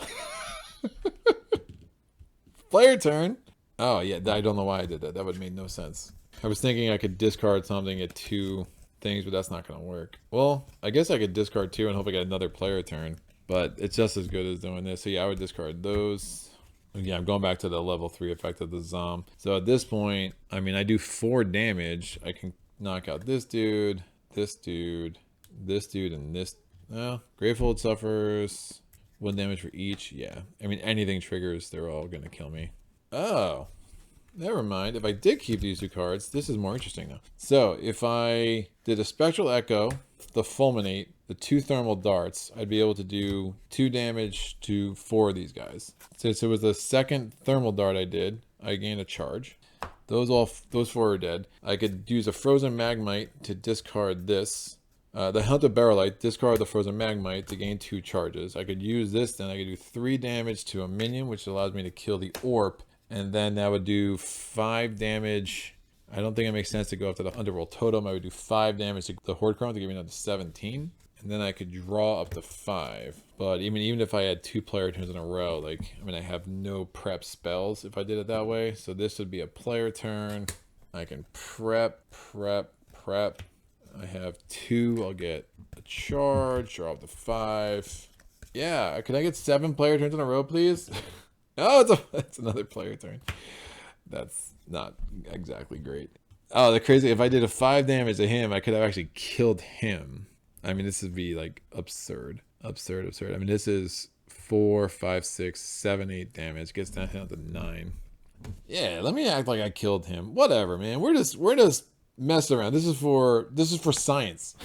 Player turn? Oh, yeah, I don't know why I did that. That would have made no sense. I was thinking I could discard something at 2 things, but that's not going to work. Well, I guess I could discard 2 and hope I get another player turn. But it's just as good as doing this. So yeah, I would discard those. Yeah, I'm going back to the level 3 effect of the Zom. So at this point, I mean, I do 4 damage. I can knock out this dude, this dude, this dude, and this. Well, Gravehold suffers 1 damage for each. Yeah, I mean, anything triggers, they're all going to kill me. Oh, never mind. If I did keep these 2 cards, this is more interesting now. So if I did a Spectral Echo, the Fulminate, the 2 thermal darts, I'd be able to do 2 damage to 4 of these guys. Since it was the second thermal dart I did, I gained a charge. Those 4 are dead. I could use a Frozen Magmite to discard this. The Hunter Barrelite, discard the Frozen Magmite to gain 2 charges. I could use this, then I could do 3 damage to a minion, which allows me to kill the Orp. And then that would do 5 damage. I don't think it makes sense to go after the Underworld Totem. I would do 5 damage to the Horde-Crone to give me another 17. And then I could draw up to 5. But even if I had 2 player turns in a row, like, I mean, I have no prep spells if I did it that way. So this would be a player turn. I can prep. I have 2. I'll get a charge, draw up to 5. Yeah, can I get 7 player turns in a row, please? Oh, it's another player turn. That's not exactly great. Oh, the crazy, if I did a 5 damage to him, I could have actually killed him. I mean, this would be like absurd. I mean, this is 4, 5, 6, 7, 8 damage. Gets down to 9. Yeah, let me act like I killed him. Whatever, man. We're just messing around. This is for science.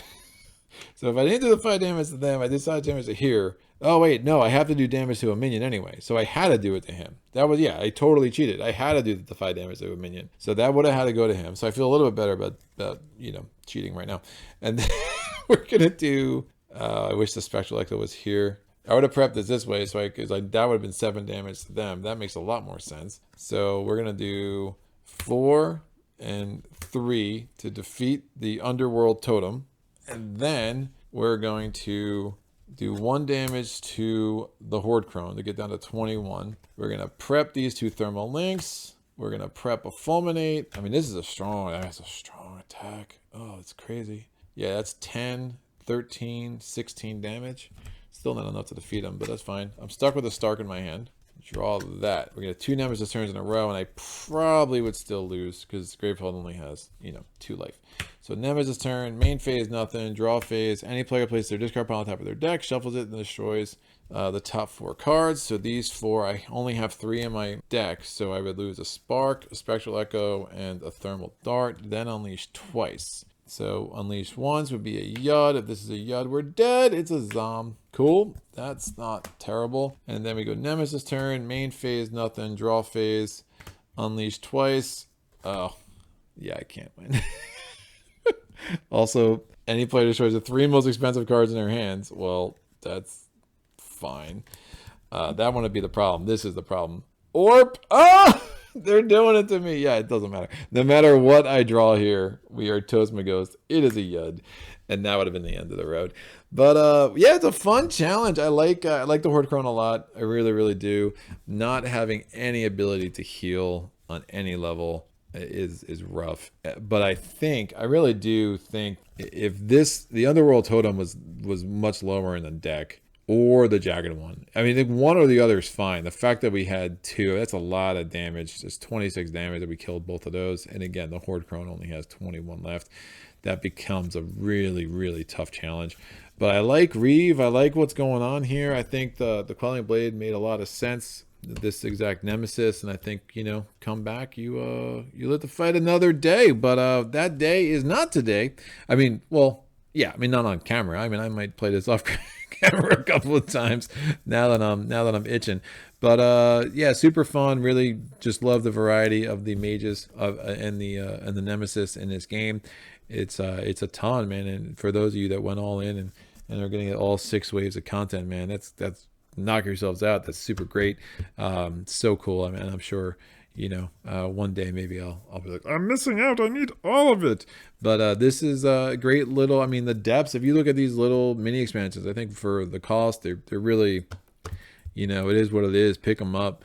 So if I didn't do the 5 damage to them, I did 5 damage to here. Oh wait, no, I have to do damage to a minion anyway. So I had to do it to him. That was, yeah, I totally cheated. I had to do the 5 damage to a minion. So that would have had to go to him. So I feel a little bit better about cheating right now. And then we're gonna do. I wish the Spectral Echo was here. I would have prepped this way, so that would have been 7 damage to them. That makes a lot more sense. So we're gonna do 4 and 3 to defeat the Underworld Totem, and then we're going to do 1 damage to the Horde-Crone to get down to 21. We're gonna prep these 2 thermal links. We're gonna prep a Fulminate. I mean, that's a strong attack. Oh, it's crazy. Yeah, that's 10, 13, 16 damage. Still not enough to defeat him, but that's fine. I'm stuck with a Stark in my hand. Draw that. We're gonna 2 Nemesis turns in a row, and I probably would still lose because Gravehold only has, 2 life. So Nemesis turn, main phase, nothing. Draw phase. Any player places their discard pile on top of their deck, shuffles it, and destroys the top 4 cards. So these 4, I only have 3 in my deck, so I would lose a Spark, a Spectral Echo, and a Thermal Dart. Then unleash twice. So unleash once would be a Yud. If this is a Yud, we're dead. It's a Zom. Cool. That's not terrible. And then we go Nemesis turn, main phase, nothing. Draw phase, unleash twice. Oh, yeah, I can't win. Also, any player destroys the 3 most expensive cards in their hands. Well, that's fine. That wouldn't be the problem. This is the problem. Orp! Oh! They're doing it to me. Yeah, it doesn't matter. No matter what I draw here, we are toast my ghost. It is a Yud. And that would have been the end of the road. But yeah, it's a fun challenge. I like the Horde-Crone a lot. I really, really do. Not having any ability to heal on any level is rough. But I really do think if the Underworld Totem was much lower in the deck, or the Jagged one. I mean, one or the other is fine. The fact that we had 2, that's a lot of damage. There's 26 damage that we killed both of those. And again, the Horde-Crone only has 21 left. That becomes a really, really tough challenge. But I like Reeve. I like what's going on here. I think the Quelling Blade made a lot of sense. This exact Nemesis, and I think, you know, come back, you live to fight another day. But that day is not today. I mean, well, yeah, I mean, not on camera. I mean, I might play this off camera a couple of times now that I'm itching. But yeah, super fun. Really just love the variety of the mages and the Nemesis in this game. It's a ton, man. And for those of you that went all in and are getting all 6 waves of content, man, that's knock yourselves out. That's super great. So cool. I mean, I'm sure, you know, one day maybe I'll be like, I'm missing out. I need all of it. But this is a great little, I mean, the depths, if you look at these little mini expansions, I think for the cost, they're really, you know, it is what it is. Pick them up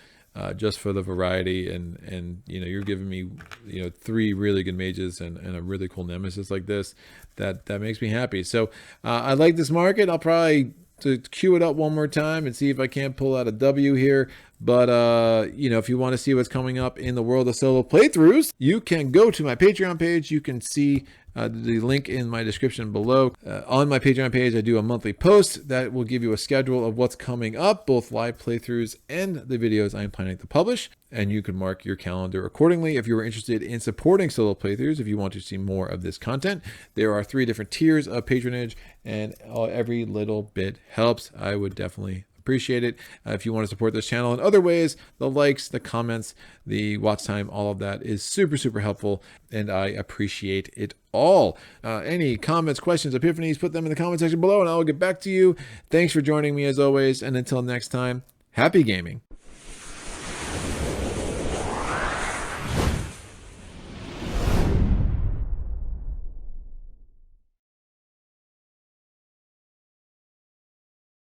just for the variety. And, you know, you're giving me, you know, 3 really good mages and a really cool Nemesis like this. That makes me happy. So I like this market. I'll probably to queue it up one more time and see if I can't pull out a W here. But, you know, if you want to see what's coming up in the world of solo playthroughs, you can go to my Patreon page. You can see the link in my description below. On my Patreon page, I do a monthly post that will give you a schedule of what's coming up, both live playthroughs and the videos I'm planning to publish. And you can mark your calendar accordingly. If you are interested in supporting solo playthroughs, if you want to see more of this content, there are 3 different tiers of patronage, and every little bit helps. I would definitely appreciate it. If you want to support this channel in other ways, the likes, the comments, the watch time, all of that is super, super helpful, and I appreciate it all. Any comments, questions, epiphanies, put them in the comment section below, and I will get back to you. Thanks for joining me as always, and until next time, happy gaming.